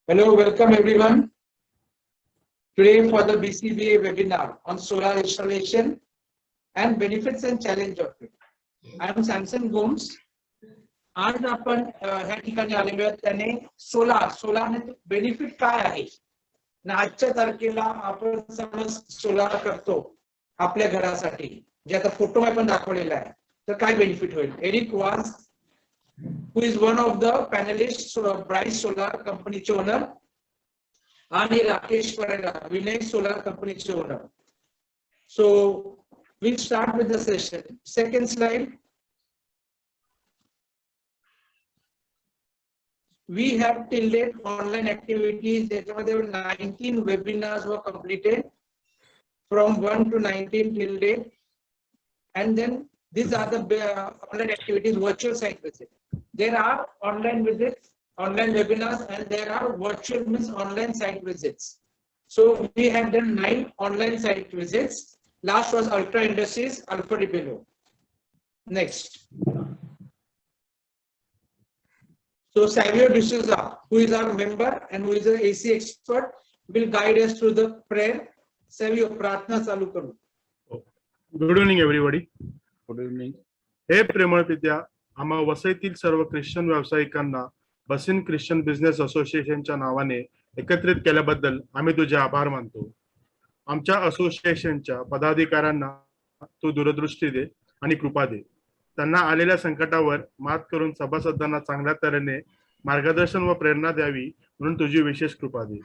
Hello, welcome everyone. Today for the BCBA webinar on solar installation and benefits and challenge of it. I am Samson Gomes. आज आपण ह्या ठिकाणी आलेलो आहोत त्याने सोलार बेनिफिट काय आहे ना आजच्या तारखेला आपण समज सोलार करतो आपल्या घरासाठी जे आता फोटो मध्ये पण दाखवलेला आहे तर काय बेनिफिट होईल. एरिक वास who is one of the panelists Bright Solar कंपनीचे ओनर आणि राकेश परेरा विनय सोलार कंपनीचे owner. So we'll start with the session. Second slide. We have till date online activities. त्याच्यामध्ये 19 webinars were completed from 1 to 19 till date, and then these are the online activities. Virtual site visit. There are online visits, online webinars, and there are virtual means online site visits. So we have done 9 online site visits. Last was Ultra Industries, Alpha Dipelo. Next. So Savio D'Souza, who is our member and who is an AC expert, will guide us through the prayer. Savio, प्रार्थना चालू करू. Good evening everybody. Good evening. हे प्रेमळ पित्या, आम्हा वसईतील सर्व Christian व्यावसायिकांना Bassein Christian business असोसिएशनच्या नावाने एकत्रित केल्याबद्दल आम्ही तुझे आभार मानतो. आमच्या असोसिएशनच्या पदाधिकाऱ्यांना तू दूरदृष्टी दे आणि कृपा दे. त्यांना आलेल्या संकटावर मात करून सभासदांना चांगल्या तऱ्हेने मार्गदर्शन व प्रेरणा द्यावी म्हणून तुझी विशेष कृपा दे.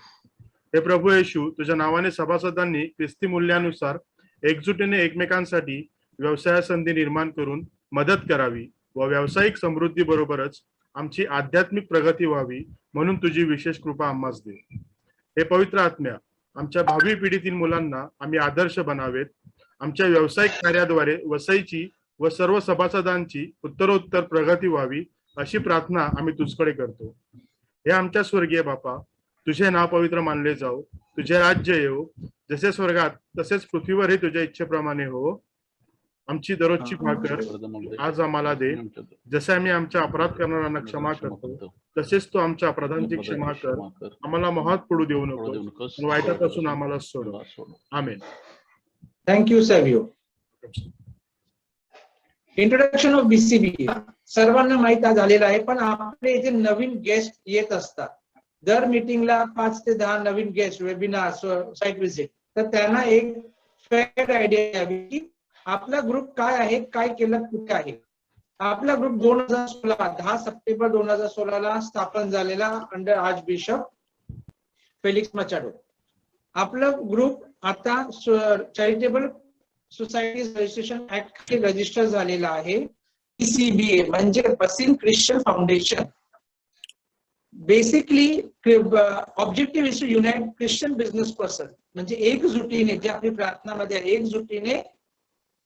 हे प्रभू येशू, तुझ्या नावाने सभासदांनी ख्रिस्ती मूल्यानुसार एकजुटीने एकमेकांसाठी व्यवसाय संधी निर्माण करून मदत करावी व व्यावसायिक समृद्धी बरोबरच आमची आध्यात्मिक प्रगती व्हावी म्हणून तुझी विशेष कृपा आम्हास दे. हे पवित्र आत्म्या, आमच्या भावी पिढीतील मुलांना आम्ही आदर्श बनावेत. आमच्या व्यावसायिक कार्याद्वारे वसईची व सर्व सभासदांची उत्तरोत्तर प्रगती व्हावी अशी प्रार्थना आम्ही तुझकडे करतो. हे आमच्या स्वर्गीय बापा, तुझे नाव पवित्र मानले जाओ, तुझे राज्य येवो, जसे स्वर्गात तसेच पृथ्वीवरही तुझ्या इच्छेप्रमाणे हो. आमची दररोजची भाकर आज आम्हाला दे, जसे आम्ही आमच्या अपराध करणाऱ्यांना क्षमा करतो तसेच तू आमच्या अपराधांची क्षमा कर. आम्हाला मोहात पडू देऊ नको, वाईटापासून आम्हाला सोड. आमेन. थँक्यू सॅव्हिओ. इंट्रोडक्शन ऑफ BCBA सर्वांना माहित झालेलं आहे, पण आपले इथे नवीन गेस्ट येत असतात. दर मीटिंगला 5 ते 10 नवीन गेस्ट वेबिनार साइट विजिट, तर त्यांना एक फेअर आयडिया यावी की आपला ग्रुप काय आहे, काय केलं, कुठे आहे. आपला ग्रुप 10 सप्टेंबर 2016 ला स्थापन झालेला under archbishop Felix Machado. आपला ग्रुप आता charitable society registration act register झालेला आहे. BCBA म्हणजे Bassein Christian foundation. Basically objective is to unite Christian business person, म्हणजे एकजुटीने, जे आपली प्रार्थनामध्ये आहे, एकजुटीने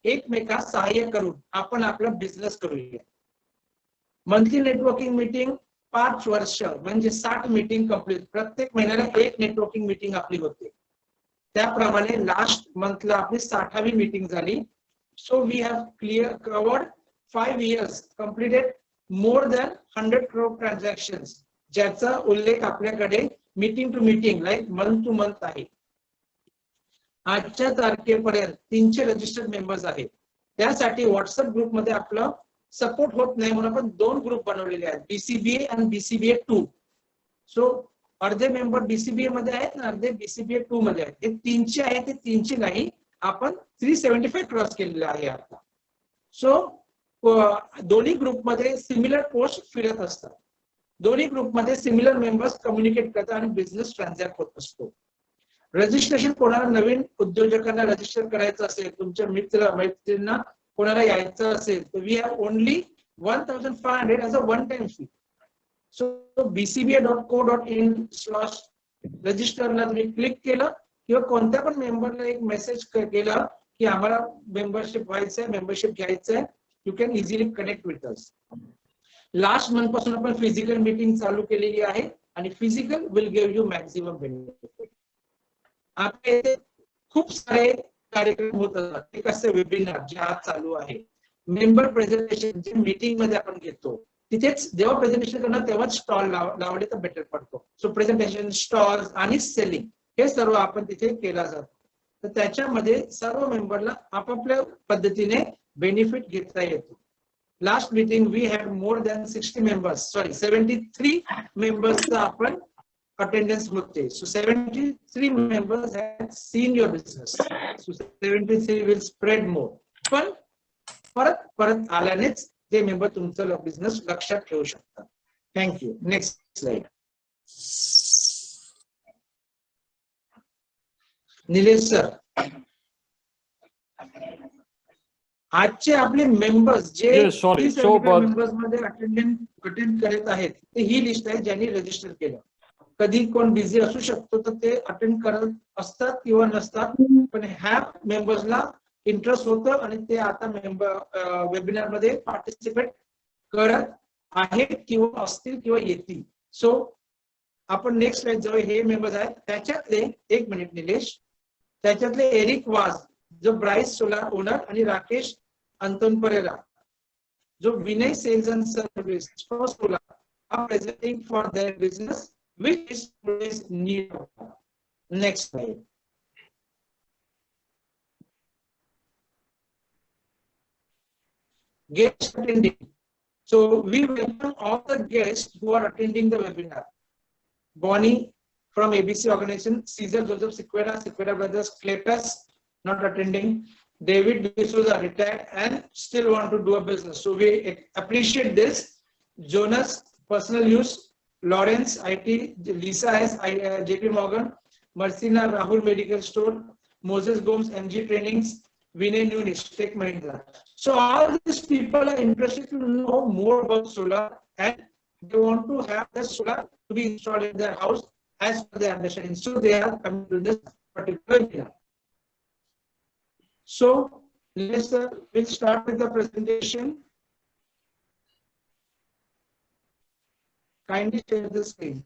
एकमेकास सहाय्य करून आपण आपला बिझनेस करूया. मंथली नेटवर्किंग मीटिंग 5 वर्ष म्हणजे 60 मीटिंग कंप्लीट. प्रत्येक महिन्याला एक नेटवर्किंग मीटिंग आपली होते. त्याप्रमाणे लास्ट मंथला आपली 60वी मीटिंग झाली. So we have covered 5 years, completed more than 100 crore transactions, ज्याचा उल्लेख आपल्याकडे meeting to meeting like month to month आहे. आजच्या तारखेपर्यंत 300 रजिस्टर्ड मेंबर्स आहेत. त्यासाठी व्हॉट्सअप ग्रुपमध्ये आपलं सपोर्ट होत नाही म्हणून आपण 2 ग्रुप बनवलेले आहेत, BCBA आणि BCBA 2. सो अर्धे मेंबर BCBA मध्ये आहेत ना, अर्धे BCBA 2 मध्ये आहेत. ते 300 आहे, ते 300 नाही, आपण 375 क्रॉस केलेले आहे आता. सो दोन्ही ग्रुपमध्ये सिमिलर पोस्ट फिरत असतात. दोन्ही ग्रुपमध्ये सिमिलर मेंबर्स कम्युनिकेट करतात आणि बिझनेस ट्रान्झॅक्ट होत असतो. रजिस्ट्रेशन कोणाला नवीन उद्योजकांना रजिस्टर करायचं असेल, तुमच्या मैत्रिणींना कोणाला यायचं असेल, तर we have only 1500 as a one time fee. So bcba.co.in/रजिस्टरला तुम्ही क्लिक केलं किंवा कोणत्या पण मेंबरला एक मेसेज केला की आम्हाला मेंबरशिप व्हायचं आहे, मेंबरशिप घ्यायचं आहे, you can easily connect with us. Last month पासून आपण फिजिकल मीटिंग चालू केलेली आहे आणि physical will give you maximum benefit. आपले खूप सारे कार्यक्रम होत असतात. एक असे वेबिनार जे आज चालू आहे, मेंबर प्रेझेंटेशन जे मीटिंग मध्ये आपण घेतो तिथेच जेव्हा प्रेझेंटेशन करणार तेव्हाच स्टॉल लावले तर बेटर पडतो. सो प्रेझेंटेशन, स्टॉल्स आणि सेलिंग हे सर्व आपण तिथे केला जातो. तर त्याच्यामध्ये सर्व मेंबरला आपापल्या पद्धतीने बेनिफिट घेता येतो. Last meeting we had more than 60 members, sorry 73 मेंबर्सचा आपण अटेंडन्स होते. So 73 members have seen your business. So 73 will spread more. पण परत परत आल्यानेच ते मेंबर तुमचं बिझनेस लक्षात ठेवू शकतात. Thank you. Next slide. Nilesh sir, आजचे आपले मेंबर्स जे मेंबर्स मध्ये अटेंड करत आहेत ते ही लिस्ट आहे ज्यांनी रजिस्टर केलं. कधी कोण बिझी असू शकतो तर ते अटेंड करत असतात किंवा नसतात, पण ह्या मेंबर्सला इंटरेस्ट होतं आणि ते आता वेबिनार मध्ये पार्टिसिपेट करत आहेत किंवा असतील किंवा येतील. सो आपण नेक्स्ट स्लाइड जाऊ. हे मेंबर्स आहेत त्याच्यातले, एक मिनिट निलेश, त्याच्यातले एरिक वाज जो ब्राइस सोलार ओनर आणि राकेश अंतोन परेरा जो Vinay sales and service for solar are presenting for their business which is today's need. Next slide. Guest attending. So we welcome all the guests who are attending the webinar. Bonnie from ABC organization, Caesar Joseph Sequeira, Sequeira Brothers, Cletus not attending, David D'Souza retired and still want to do a business. So we appreciate this. Jonas personal use, Lawrence IT, Lisa S, JP Morgan, Marcina Rahul Medical Store, Moses Gomes MG Trainings, Vinay Nunis Tech Mahindra. So all these people are interested to know more about solar and they want to have the solar to be installed in their house as per their understanding. So they are coming to this particular webinar. So we'll start with the presentation. Kindly share the screen.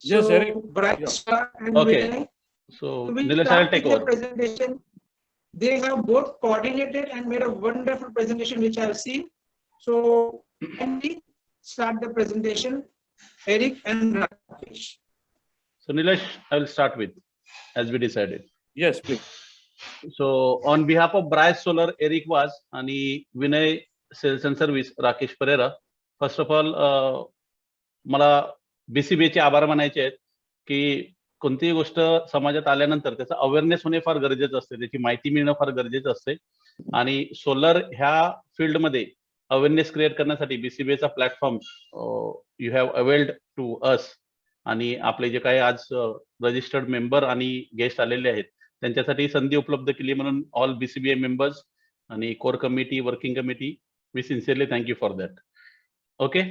Yes, so, Eric. Bryce and Okay. Vinay, So we Nilesh, start I'll take with the over. presentation. They have both coordinated and made a wonderful presentation, which I have seen. So, kindly start the presentation, Eric and Rakesh. So Nilesh, I will start with, as we decided. Yes, please. So on behalf of Bryce Solar, Eric Vaz आणि Vinay sales and service Rakesh Pereira, first of all मला BCBA चे आभार मानायचे आहेत की कोणतीही गोष्ट समाजात आल्यानंतर त्याचा अवेअरनेस होणे फार गरजेचं असते, त्याची माहिती मिळणं फार गरजेचं असते आणि सोलर ह्या फील्डमध्ये अवेअरनेस क्रिएट करण्यासाठी BCBA चा platform you have availed to us. आणि आपले जे काही आज रजिस्टर्ड मेंबर आणि गेस्ट आलेले आहेत त्यांच्यासाठी संधी उपलब्ध केली, म्हणून ऑल BCBA मेंबर्स आणि core committee, working committee, we sincerely thank you for that. Okay,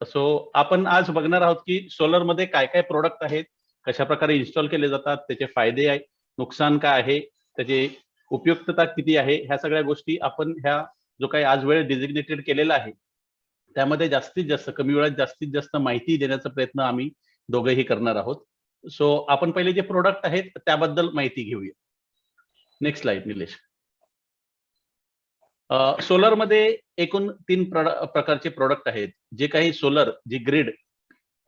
so आपण आज बघणार आहोत की सोलर मध्ये काय काय प्रोडक्ट आहेत, कशा प्रकारे इन्स्टॉल केले जातात, त्याचे फायदे आहे, नुकसान काय आहे, त्याची उपयुक्तता किती आहे, ह्या सगळ्या गोष्टी आपण ह्या जो काही आज वेळ डिझिग्नेटेड केलेला आहे त्यामध्ये जास्तीत जास्त कमी वेळात जास्तीत जास्त माहिती देण्याचा प्रयत्न आम्ही दोघेही करणार आहोत. सो आपण पहिले जे प्रोडक्ट आहेत त्याबद्दल माहिती घेऊया. Next slide Nilesh. सोलर मध्ये एकूण 3 प्रकारचे प्रोडक्ट आहेत. जे काही सोलर जी ग्रिड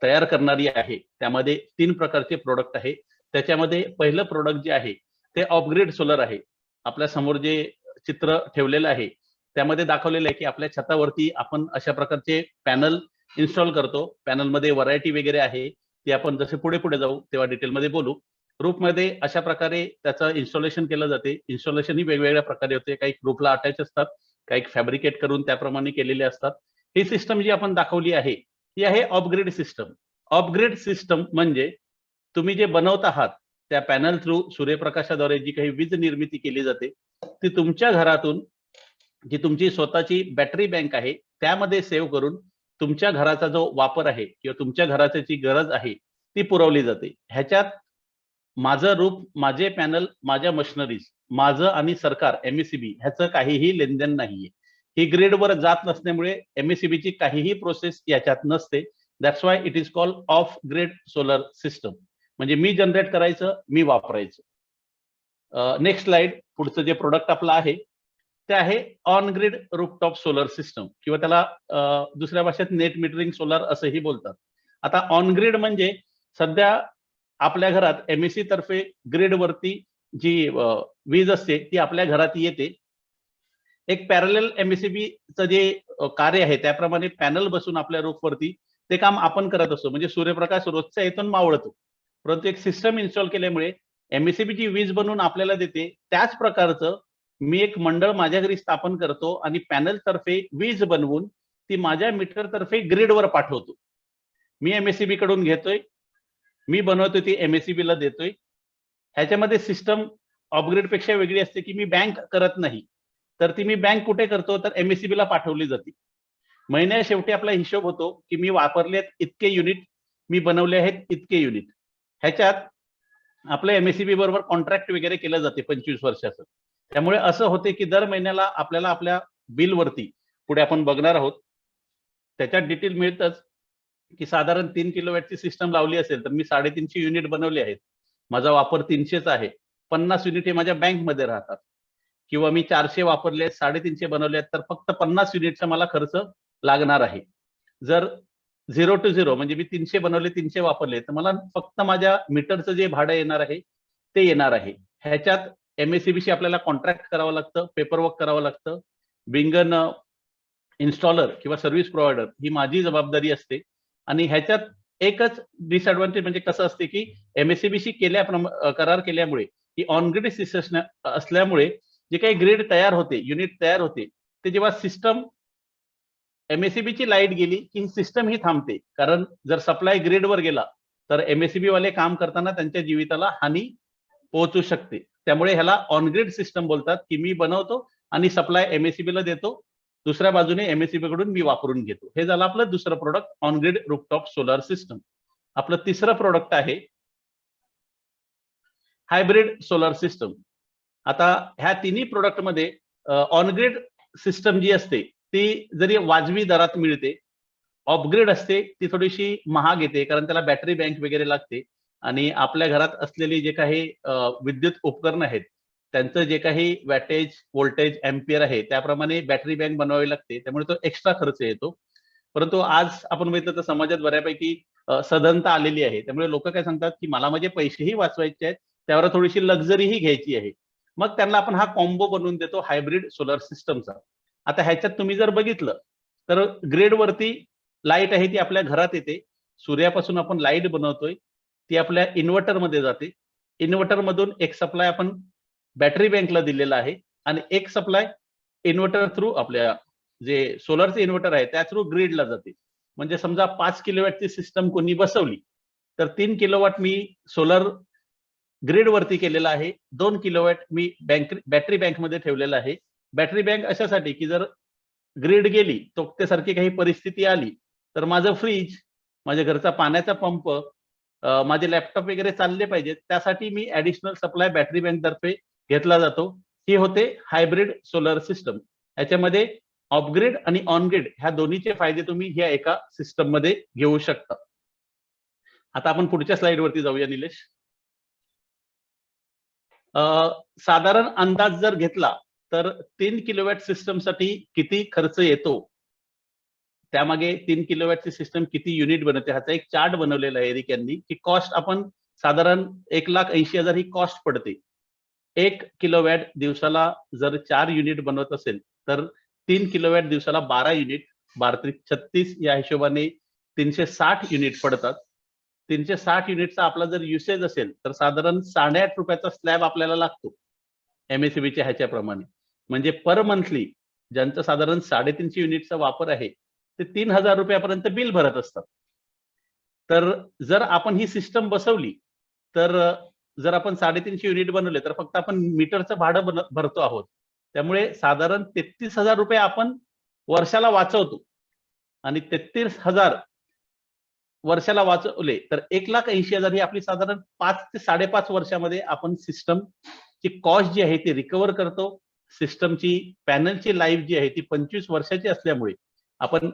तयार करणारी आहे त्यामध्ये 3 प्रकारचे प्रोडक्ट आहे. त्याच्यामध्ये पहिलं प्रोडक्ट जे आहे ते ऑफ ग्रिड सोलर आहे. आपल्या समोर जे चित्र ठेवलेलं आहे त्यामध्ये दाखवलेलं आहे की आपल्या छतावरती आपण अशा प्रकारचे पॅनल इन्स्टॉल करतो. पॅनलमध्ये व्हरायटी वगैरे आहे ती आपण जसे पुढे पुढे जाऊ तेव्हा डिटेलमध्ये बोलू. रूफमध्ये अशा प्रकारे त्याचं इन्स्टॉलेशन केलं जाते. इन्स्टॉलेशन ही वेगवेगळ्या प्रकारे होते. काही रूफला अटॅच असतात, काही फॅब्रिकेट करून त्याप्रमाणे केलेले असतात. ही सिस्टम जी आपण दाखवली आहे ती आहे ऑफग्रिड सिस्टम. ऑफग्रिड सिस्टम म्हणजे तुम्ही जे बनवत आहात त्या पॅनल थ्रू सूर्यप्रकाशाद्वारे जी काही वीज निर्मिती केली जाते ती तुमच्या घरातून जी तुमची स्वतःची बॅटरी बँक आहे त्यामध्ये सेव्ह करून तुमच्या घराचा जो वापर आहे किंवा तुमच्या घराची जी गरज आहे ती पुरवली जाते. ह्याच्यात माझं रूफ, माझे पॅनल, माझ्या मशिनरीज, माझं आणि सरकार MSCB ह्याचं काहीही लेनदेन नाहीये. ही ग्रीडवर जात नसल्यामुळे MSEB ची काहीही प्रोसेस याच्यात नसते. That's why it is called off grid solar system. म्हणजे मी जनरेट करायचं, मी वापरायचं. Next slide. पुढचं जे प्रोडक्ट आपलं आहे ते आहे on grid rooftop solar system, किंवा त्याला दुसऱ्या भाषेत नेट मीटरिंग सोलर असंही बोलतात. आता ऑन ग्रीड म्हणजे सध्या आपल्या घरात MSE तर्फे ग्रीड वरती जी वीज असते ती आपल्या घरात येते. एक पॅरलल MSEB चं जे कार्य आहे त्याप्रमाणे पॅनल बसून आपल्या रूफवरती ते काम आपण करत असतो. म्हणजे सूर्यप्रकाश रोजच्या येथून मावळतो, परंतु एक सिस्टम इन्स्टॉल केल्यामुळे MSEB जी वीज बनवून आपल्याला देते त्याच प्रकारचं मी एक मंडळ माझ्या घरी स्थापन करतो आणि पॅनल तर्फे वीज बनवून ती माझ्या मीटर तर्फे ग्रीडवर पाठवतो. मी MSEB कडून घेतोय, मी बनवतोय, ती MSEB ला देतोय. ह्याच्यामध्ये सिस्टम ऑफग्रीड पेक्षा वेगळी असते की मी बँक करत नाही, तर ती मी बँक कुठे करतो तर MSEB ला पाठवली जाते. महिन्या शेवटी आपला हिशोब होतो की मी वापरले इतके युनिट, मी बनवले आहेत इतके युनिट. ह्याच्यात आपल्या MSEB बरोबर कॉन्ट्रॅक्ट वगैरे केलं जाते 25 वर्षाचं. त्यामुळे असं होते की दर महिन्याला आपल्याला आपल्या बिल वरती, पुढे आपण बघणार आहोत त्याच्यात डिटेल मिळतच, की साधारण 3 किलोवॅटची सिस्टम लावली असेल तर मी 350 युनिट बनवले आहेत, माझा वापर 300च आहे, 50 युनिट हे माझ्या बँकमध्ये राहतात. किंवा मी 400 वापरले, 350 बनवले तर फक्त 50 युनिटचा मला खर्च लागणार आहे. जर 0 to 0 म्हणजे मी 300 बनवले, 300 वापरले तर मला फक्त माझ्या मीटरचं जे भाडं येणार आहे ते येणार आहे. ह्याच्यात MSEB शी आपल्याला कॉन्ट्रॅक्ट करावं लागतं, पेपरवर्क करावं लागतं. बिंग अन इन्स्टॉलर किंवा सर्व्हिस प्रोव्हायडर ही माझी जबाबदारी असते. आणि ह्याच्यात एकच डिसएडव्हान्टेज म्हणजे कसं असते की MSEB शी करार केल्यामुळे ही ऑन ग्रीड सिस्टम असल्यामुळे जे काही ग्रीड तयार होते, युनिट तयार होते, ते जेव्हा सिस्टम MSEB ची लाईट गेली की सिस्टम ही थांबते. कारण जर सप्लाय ग्रीडवर गेला तर MSEB वाले काम करताना त्यांच्या जीविताला हानी पोहोचू शकते. त्यामुळे ह्याला ऑन ग्रीड सिस्टम बोलतात, की मी बनवतो आणि सप्लाय MSEB ला देतो, दुसऱ्या बाजूने MSEB कडून मी वापरून घेतो. हे झालं आपलं दुसरं product, on grid rooftop solar system. आपलं तिसरं प्रोडक्ट आहे हायब्रिड सोलर सिस्टम. आता ह्या तिन्ही प्रोडक्ट मध्ये ऑन ग्रीड सिस्टम जी असते ती जरी वाजवी दरात मिळते, ऑफ ग्रीड असते ती थोडीशी महाग येते, कारण त्याला बॅटरी बँक वगैरे लागते. आणि आपल्या घरात असलेली जे काही विद्युत उपकरण आहेत त्यांचं जे काही वॅटेज, व्होल्टेज, एम्पियर आहे त्याप्रमाणे बॅटरी बँक बनवावी लागते, त्यामुळे तो एक्स्ट्रा खर्च येतो. परंतु आज आपण बघितलं तर समाजात बऱ्यापैकी सधनता आलेली आहे, त्यामुळे लोक काय सांगतात की मला माझे पैसेही वाचवायचे आहेत, त्यावर थोडीशी लक्झरीही घ्यायची आहे. मग त्यांना आपण हा कॉम्बो बनवून देतो हायब्रिड सोलर सिस्टमचा. आता ह्याच्यात तुम्ही जर बघितलं तर ग्रीड वरती लाईट आहे ती आपल्या घरात येते, सूर्यापासून आपण लाईट बनवतोय, ती आपल्या इन्व्हर्टर मध्ये जाते. इन्व्हर्टर मधून एक सप्लाय आपण बॅटरी बँकला दिलेला आहे आणि एक सप्लाय इन्व्हर्टर थ्रू आपल्या जे सोलरचे इन्व्हर्टर आहे त्या थ्रू ग्रीडला जाते. म्हणजे समजा 5 किलोवॅटची सिस्टम कोणी बसवली तर 3 किलोवॅट मी सोलर ग्रीड वरती केलेला आहे, 2 किलोवॅट मी बॅटरी बँक मध्ये ठेवलेला आहे. बॅटरी बँक अशासाठी की जर ग्रीड गेली, तोक्तेसारखी काही परिस्थिती आली तर माझं फ्रीज, माझ्या घरचा पाण्याचा पंप, माझे लॅपटॉप वगैरे चालले पाहिजेत, त्यासाठी मी ऍडिशनल सप्लाय बॅटरी बँक तर्फे घेतला जातो. ही होते हायब्रिड सोलर सिस्टम. याच्यामध्ये ऑफ ग्रीड आणि ऑन ग्रीड ह्या दोन्हीचे फायदे तुम्ही ह्या एका सिस्टम मध्ये घेऊ शकता. आता आपण पुढच्या स्लाइड वरती जाऊया निलेश. साधारण अंदाज जर घेतला तर 3 किलोवॅट सिस्टम साठी किती खर्च येतो, त्यामागे 3 किलोवॅटची सिस्टम किती युनिट बनवते ह्याचा एक चार्ट बनवलेला आहे एरिक यांनी, की कॉस्ट आपण साधारण 1,80,000 ही कॉस्ट पडते. 1 किलोवॅट दिवसाला जर 4 युनिट बनवत असेल तर 3 किलोवॅट दिवसाला 12 युनिट, 12×36 या हिशोबाने 360 युनिट पडतात. 360 युनिटचा आपला जर युसेज असेल तर साधारण 8.5 रुपयाचा स्लॅब आपल्याला लागतो MSEBच्या ह्याच्याप्रमाणे. म्हणजे पर मंथली ज्यांचं साधारण 350 युनिटचा वापर आहे ते 3,000 रुपयापर्यंत बिल भरत असतात. तर जर आपण ही सिस्टम बसवली तर जर आपण 350 युनिट बनवले तर फक्त आपण मीटरचं भाडं भरतो आहोत, त्यामुळे साधारण 33,000 रुपये आपण वर्षाला वाचवतो. आणि 33,000 वर्षाला वाचवले तर 1,80,000 ही आपली साधारण 5 ते 5.5 वर्षामध्ये आपण सिस्टम ची कॉस्ट जी आहे ती रिकव्हर करतो सिस्टमची पॅनलची लाईफ जी आहे ती 25 वर्षाची असल्यामुळे आपण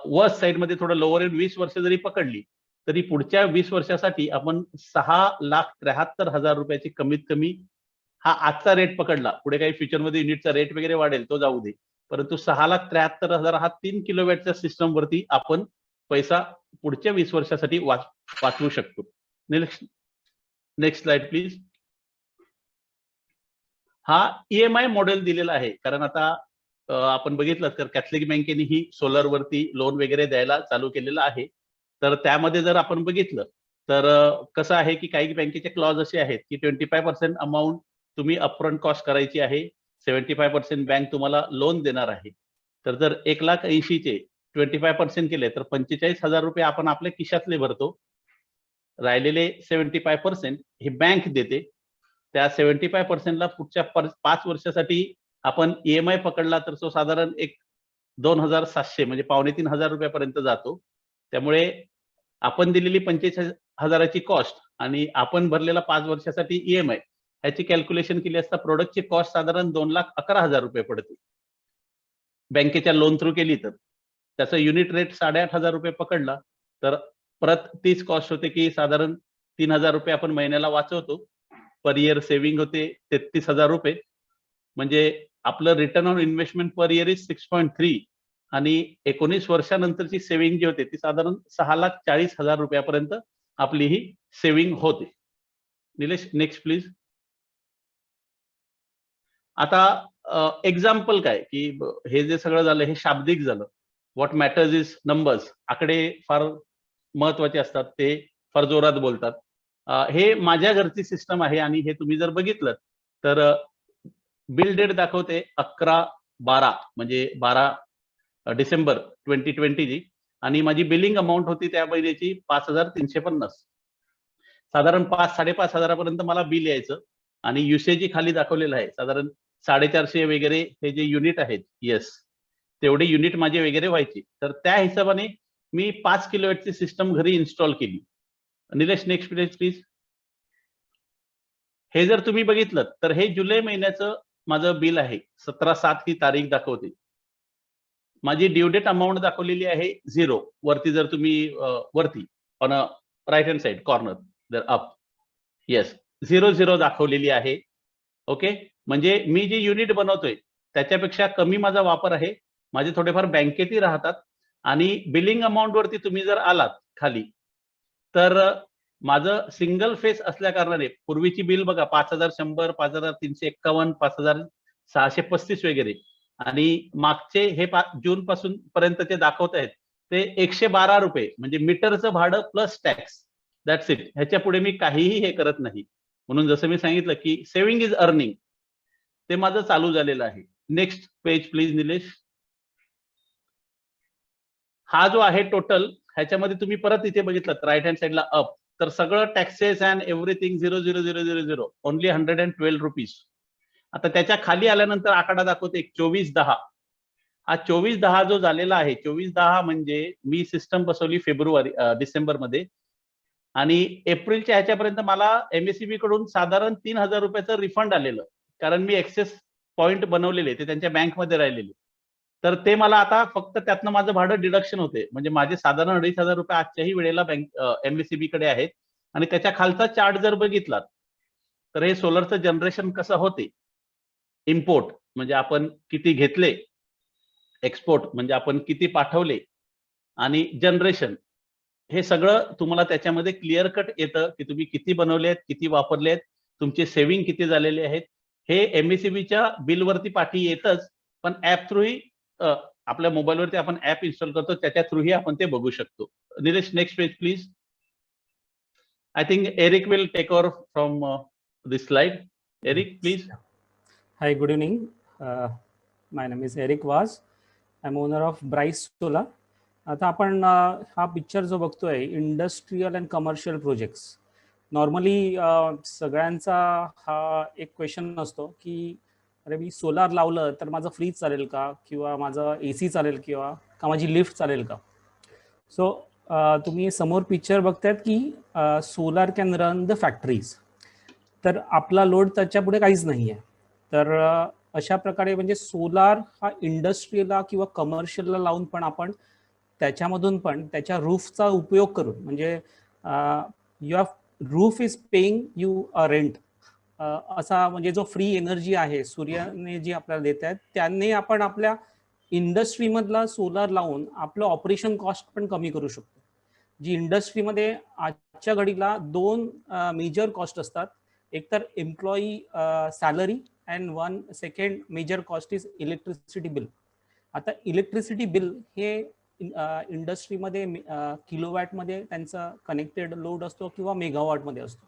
वर्स्ट साईड मध्ये थोडं लोअर एंड 20 वर्ष जरी पकडली तरी पुढच्या 20 वर्षासाठी आपण 6,73,000 रुपयाची कमीत कमी, हा आजचा रेट पकडला, पुढे काही फ्युचरमध्ये युनिटचा रेट वगैरे वाढेल तो जाऊ दे, परंतु 6,73,000 हा 3 किलोवॅटच्या सिस्टम वरती आपण पैसा पुढच्या 20 वर्षासाठी वाचवू शकतो. Next slide please. हा EMI मॉडेल दिलेला आहे, कारण आता आपण बघितलं तर कॅथलिक बँकेने ही सोलर वरती लोन वगैरे द्यायला चालू केलेलं आहे. तर त्यामध्ये जर आपण बघितलं तर कसं आहे की काही बँकेचे क्लॉज असे आहेत की 25% अमाऊंट तुम्ही अपफ्रंट कॉस्ट करायची आहे, 75% बँक तुम्हाला लोन देणार आहे. तर जर 1,80,000 चे 25% केले तर 45,000 रुपये आपण आपल्या खिशातले भरतो, राहिलेले 75% ही बँक देते. त्या 75% ला पुढच्या 5 वर्षासाठी आपण EMI पकडला तर तो साधारण एक 2,700 म्हणजे 2,500 रुपयापर्यंत जातो. त्यामुळे आपण दिलेली 45,000ची कॉस्ट आणि आपण भरलेला 5 वर्षासाठी EMI ह्याची कॅल्क्युलेशन केली असता प्रोडक्टची कॉस्ट साधारण 2,11,000 रुपये पडते बँकेच्या लोन थ्रू केली. तर त्याचं युनिट रेट 8,500 रुपये पकडला तर परत तीच कॉस्ट होते की साधारण 3,000 रुपये आपण महिन्याला वाचवतो. पर इयर सेव्हिंग होते 33,000 रुपये, म्हणजे आपलं return on investment per year is 6.3 आणि 19 वर्षानंतरची सेव्हिंग जी होते ती साधारण 6,40,000 रुपयापर्यंत आपली ही सेव्हिंग होते. Nilesh next please. आता एक्झाम्पल काय की हे जे सगळं झालं हे शाब्दिक झालं. What matters is numbers. आकडे फार महत्वाचे असतात, ते फार जोरात बोलतात. हे माझ्या घरची सिस्टम आहे आणि हे तुम्ही जर बघितलं तर बिल डेट दाखवते 11/12 म्हणजे 12 डिसेंबर 2020 ची, आणि माझी बिलिंग अमाऊंट होती त्या महिन्याची 5,350. साधारण 5,500 पर्यंत मला बिल यायचं आणि युसेज खाली दाखवलेलं आहे साधारण 450 वगैरे हे जे युनिट आहेत, येस तेवढे युनिट माझे वगैरे व्हायचे. तर त्या हिशोबाने मी 5 किलोवॅटची सिस्टम घरी इन्स्टॉल केली. Nilesh next please. हे जर तुम्ही बघितलं तर हे जुलै महिन्याचं माझं बिल आहे, 17/7 ही तारीख दाखवते. माझी ड्यू डेट अमाऊंट दाखवलेली आहे 0 वरती. जर तुम्ही वरती on right hand side corner जर अप, येस 00 दाखवलेली आहे. ओके, म्हणजे मी जे युनिट बनवतोय त्याच्यापेक्षा कमी माझा वापर आहे. माझे थोडेफार बँकेतही राहतात आणि बिलिंग अमाऊंट वरती तुम्ही जर आलात खाली तर माझं सिंगल फेस असल्या कारणाने पूर्वीची बिल बघा 5,100, 5,351, 5,635 वगैरे, आणि मागचे हे जून पासून पर्यंत ते दाखवत आहेत ते 112 रुपये म्हणजे मीटरचं भाडं प्लस टॅक्स. That's it. ह्याच्या पुढे मी काहीही हे करत नाही. म्हणून जसं मी सांगितलं की सेव्हिंग इज अर्निंग, ते माझं चालू झालेलं आहे. Next page please Nilesh. हा जो आहे टोटल, ह्याच्यामध्ये तुम्ही परत इथे बघितलं राईट हँड साइडला अप, तर सगळं taxes and everything 0,00,00 only 112 rupees. आता त्याच्या खाली आल्यानंतर आकडा दाखवते 24/10. हा 24/10 जो झालेला आहे, 24/10 म्हणजे मी सिस्टम बसवली डिसेंबर मध्ये आणि एप्रिलच्या ह्याच्यापर्यंत मला MSEB कडून साधारण 3,000 रुपयाचं रिफंड आलेलं, कारण मी एक्सेस पॉइंट बनवलेले ते त्यांच्या बँकमध्ये राहिलेले. तर ते मला आता फक्त त्यातनं माझं भाडं डिडक्शन होते, म्हणजे माझे साधारण 2,500 रुपये आजच्याही वेळेला MSEB कडे आहेत. आणि त्याच्या खालचा चार्ट जर बघितला तर हे सोलरचं जनरेशन कसं होते, इम्पोर्ट म्हणजे आपण किती घेतले, एक्सपोर्ट म्हणजे आपण किती पाठवले, आणि जनरेशन हे सगळं तुम्हाला त्याच्यामध्ये क्लिअर कट येतं की तुम्ही किती बनवले आहेत, किती वापरले आहेत, तुमचे सेव्हिंग किती झालेले आहेत. हे MSEBच्या बिलवरती पाठी येतच, पण ऍप थ्रूही आपल्या मोबाईलवरती आपण ऍप इन्स्टॉल करतो त्याच्या थ्रूही आपण ते बघू शकतो. Nilesh next page please. I think Eric will take over from this slide. Eric, please. Hi, good evening. My name is Eric Vaz. I'm owner of Bryce Solar. आता आपण हा पिक्चर जो बघतोय industrial and commercial projects, normally सगळ्यांचा हा एक question असतो की अरे मी सोलार लावलं तर माझं फ्रीज चालेल का, किंवा माझं AC चालेल, किंवा माझी लिफ्ट चालेल का. सो तुम्ही समोर पिक्चर बघतायत की solar can run the factories. तर आपला लोड त्याच्या पुढे काहीच नाही आहे. तर अशा प्रकारे म्हणजे सोलार हा इंडस्ट्रीला किंवा कमर्शियलला लावून पण आपण त्याच्यामधून पण त्याच्या रूफचा उपयोग करून म्हणजे your roof is paying you a rent, असा म्हणजे जो फ्री एनर्जी आहे सूर्याने जी आपल्याला देत आहेत त्यांनी आपण आपल्या इंडस्ट्रीमधला सोलार लावून आपलं ऑपरेशन कॉस्ट पण कमी करू शकतो. जी इंडस्ट्रीमध्ये आजच्या घडीला 2 मेजर कॉस्ट असतात, एक तर employee salary and one second major cost is electricity bill. आता इलेक्ट्रिसिटी बिल हे इंडस्ट्रीमध्ये किलोवॅटमध्ये त्यांचा कनेक्टेड लोड असतो किंवा मेगावॉटमध्ये असतो.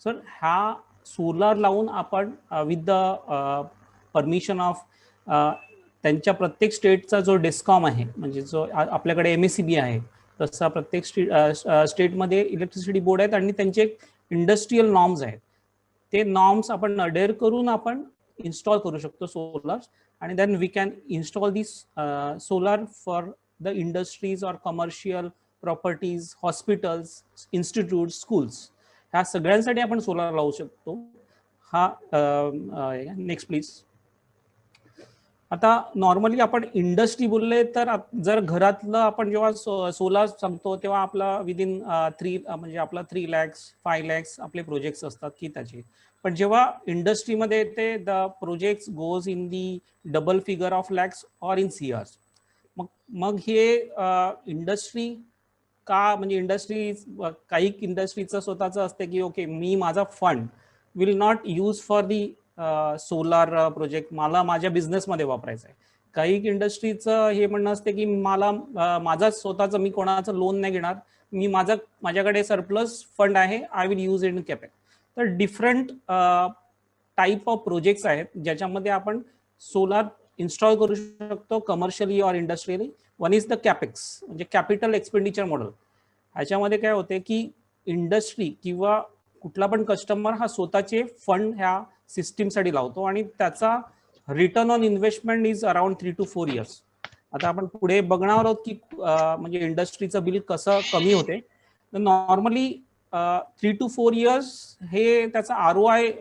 सर हा सोलार लावून आपण विथ द परमिशन ऑफ त्यांच्या प्रत्येक स्टेटचा जो डिस्कॉम आहे म्हणजे जो आपल्याकडे MSEB आहे तसा प्रत्येक स्टेटमध्ये इलेक्ट्रिसिटी बोर्ड आहेत आणि त्यांचे इंडस्ट्रीयल नॉर्म्स आहेत. ते नॉर्म्स आपण अडेअर करून आपण इन्स्टॉल करू शकतो सोलार आणि then we can install this solar for the industries और commercial properties, hospitals, institute, schools ह्या सगळ्यांसाठी आपण सोलार लावू शकतो. हा नेक्स्ट प्लीज. आता नॉर्मली आपण इंडस्ट्री बोलले तर जर घरातलं आपण जेव्हा सोलार सांगतो तेव्हा आपला विदिन 3 म्हणजे आपला 3 lakhs 5 lakhs आपले प्रोजेक्ट्स असतात की त्याचे. पण जेव्हा इंडस्ट्रीमध्ये येते the projects goes in the double figure of lakhs or in CRs. मग हे इंडस्ट्री का म्हणजे इंडस्ट्री काही इंडस्ट्रीचं स्वतःचं असते की ओके मी माझा fund will not use for the solar project, मला माझ्या बिझनेसमध्ये वापरायचं आहे. काही इंडस्ट्रीचं हे म्हणणं असते की मला माझा स्वतःचं मी कोणाचं लोन नाही घेणार, मी माझ्याकडे सरप्लस फंड आहे, I will use it in capex. तर डिफरंट टाईप ऑफ प्रोजेक्ट्स आहेत ज्याच्यामध्ये आपण सोलार इन्स्टॉल करू शकतो कमर्शियली और industrially. One is the capex म्हणजे कॅपिटल एक्सपेंडिचर मॉडेल. ह्याच्यामध्ये काय होते की इंडस्ट्री किंवा कुठला पण कस्टमर हा स्वतःचे फंड ह्या सिस्टीमसाठी लावतो आणि त्याचा return on investment is around 3 to 4 years. आता आपण पुढे बघणार आहोत की म्हणजे इंडस्ट्रीचं बिल कसं कमी होते. नॉर्मली 3 to 4 years हे त्याचा ROI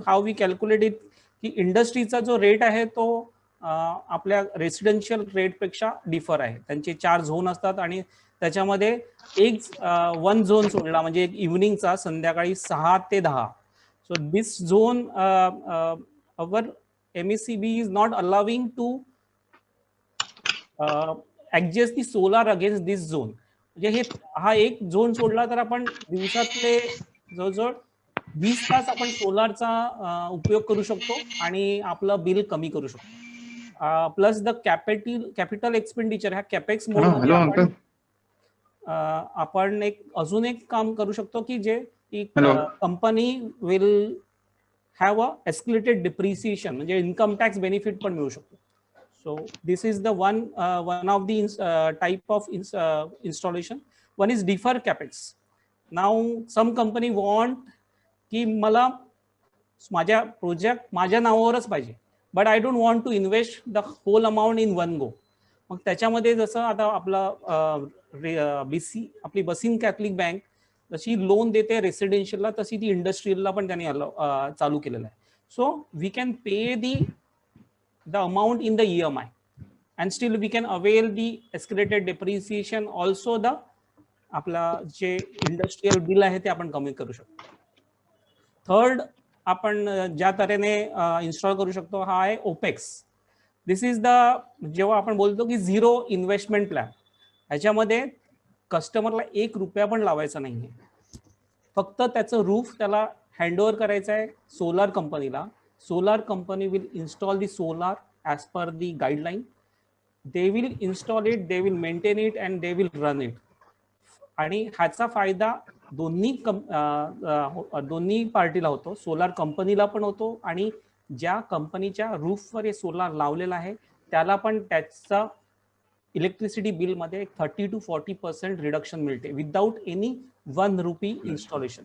how we calculate it की इंडस्ट्रीचा जो रेट आहे तो आपल्या रेसिडेन्शियल रेटपेक्षा डिफर आहे. त्यांचे 4 झोन असतात आणि त्याच्यामध्ये एक 1 झोन सोडला म्हणजे एक इव्हनिंगचा संध्याकाळी 6 ते 10. So this zone, our MSEB is not allowing to adjust the solar against this zone. म्हणजे हे हा एक झोन सोडला तर आपण दिवसातले जवळजवळ 20 तास आपण सोलारचा उपयोग करू शकतो आणि आपलं बिल कमी करू शकतो. प्लस द कॅपिटल एक्सपेंडिचर ह्या कॅपेक्स मोडमध्ये आपण अजून एक काम करू शकतो की जे company will have a escalated depreciation म्हणजे इन्कम टॅक्स बेनिफिट पण मिळू शकतो. So this is the one of the type of installation. One is differ capex. Now some company want की मला माझ्या प्रोजेक्ट माझ्या नावावरच पाहिजे but I don't want to invest the whole amount in one go. मग त्याच्यामध्ये जसं आता आपला आपली बसिन कॅथलिक बँक जशी लोन देते रेसिडेन्शियलला तशी ती इंडस्ट्रियलला पण त्यांनी चालू केलेलं आहे. So we can pay the amount in the EMI and still we can avail the escalated depreciation also the आपला जे इंडस्ट्रियल बिल आहे ते आपण कमी करू शकतो. थर्ड आपण ज्या तऱ्हेने इन्स्टॉल करू शकतो हा आहे ओपेक्स. दिस इज द जेव्हा आपण बोलतो की झिरो इन्व्हेस्टमेंट प्लॅन, ह्याच्यामध्ये कस्टमरला 1 रुपया पण लावायचा नाहीये. फक्त त्याचं रूफ त्याला हँडओव्हर करायचं आहे सोलार कंपनीला. Solar company will install the solar as per the guideline. They will install it, they will maintain it and they will run it. आणि ह्याचा फायदा दोन्ही पार्टीला होतो. सोलार कंपनीला पण होतो आणि ज्या कंपनीच्या रूफवर हे सोलार लावलेला आहे त्याला पण त्याचा इलेक्ट्रिसिटी बिलमध्ये 30 to 40% रिडक्शन मिळते without any 1 RuPay installation.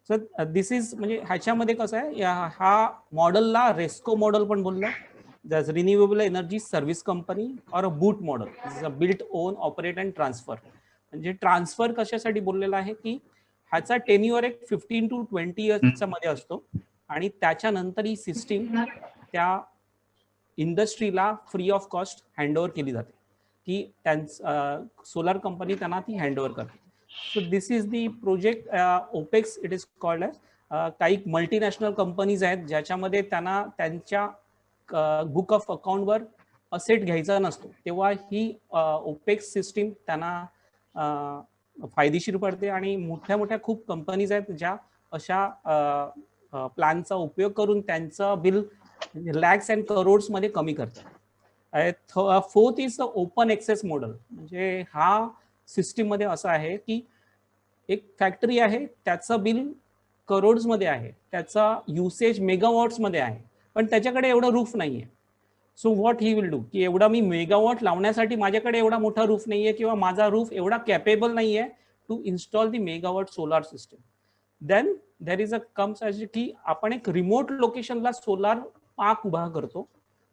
So this is म्हणजे ह्याच्यामध्ये कसं आहे हा मॉडेलला रेस्को मॉडेल पण बोललं, जस रिन्युएबल एनर्जी सर्व्हिस कंपनी और BOOT model built own operate and transfer. म्हणजे ट्रान्सफर कशासाठी बोललेला आहे की ह्याचा टेन्युअर एक 15 to 20 yearsच्या मध्ये असतो आणि त्याच्यानंतर ही सिस्टीम त्या इंडस्ट्रीला फ्री ऑफ कॉस्ट हँडओव्हर केली जाते, की त्यांचं सोलार कंपनी त्यांना ती हँडओव्हर करते. So this is the project opex it is called as. काही मल्टीनॅशनल कंपनीज आहेत ज्याच्यामध्ये त्यांना त्यांच्या बुक ऑफ अकाउंटवर असेट घ्यायचा नसतो, तेव्हा ही ओपेक्स सिस्टीम त्यांना फायदेशीर पडते. आणि मोठ्या मोठ्या खूप कंपनीज आहेत ज्या अशा प्लॅनचा उपयोग करून त्यांचं बिल लॅक्स अँड करोड्स मध्ये कमी करतात. Fourth is the open access model. म्हणजे हा सिस्टीम मध्ये असं आहे की एक फॅक्टरी आहे, त्याचं बिल करोड्स मध्ये आहे, त्याचा युसेज मेगावॉट्स मध्ये आहे, पण त्याच्याकडे एवढं रूफ नाहीये. So what he will do, की एवढा मी मेगावॉट लावण्यासाठी माझ्याकडे एवढा मोठा रूफ नाहीये किंवा माझा रूफ एवढा कॅपेबल नाहीये to install the megawatt solar system. Then there is a comes as की आपण एक रिमोट लोकेशनला सोलार पार्क उभा करतो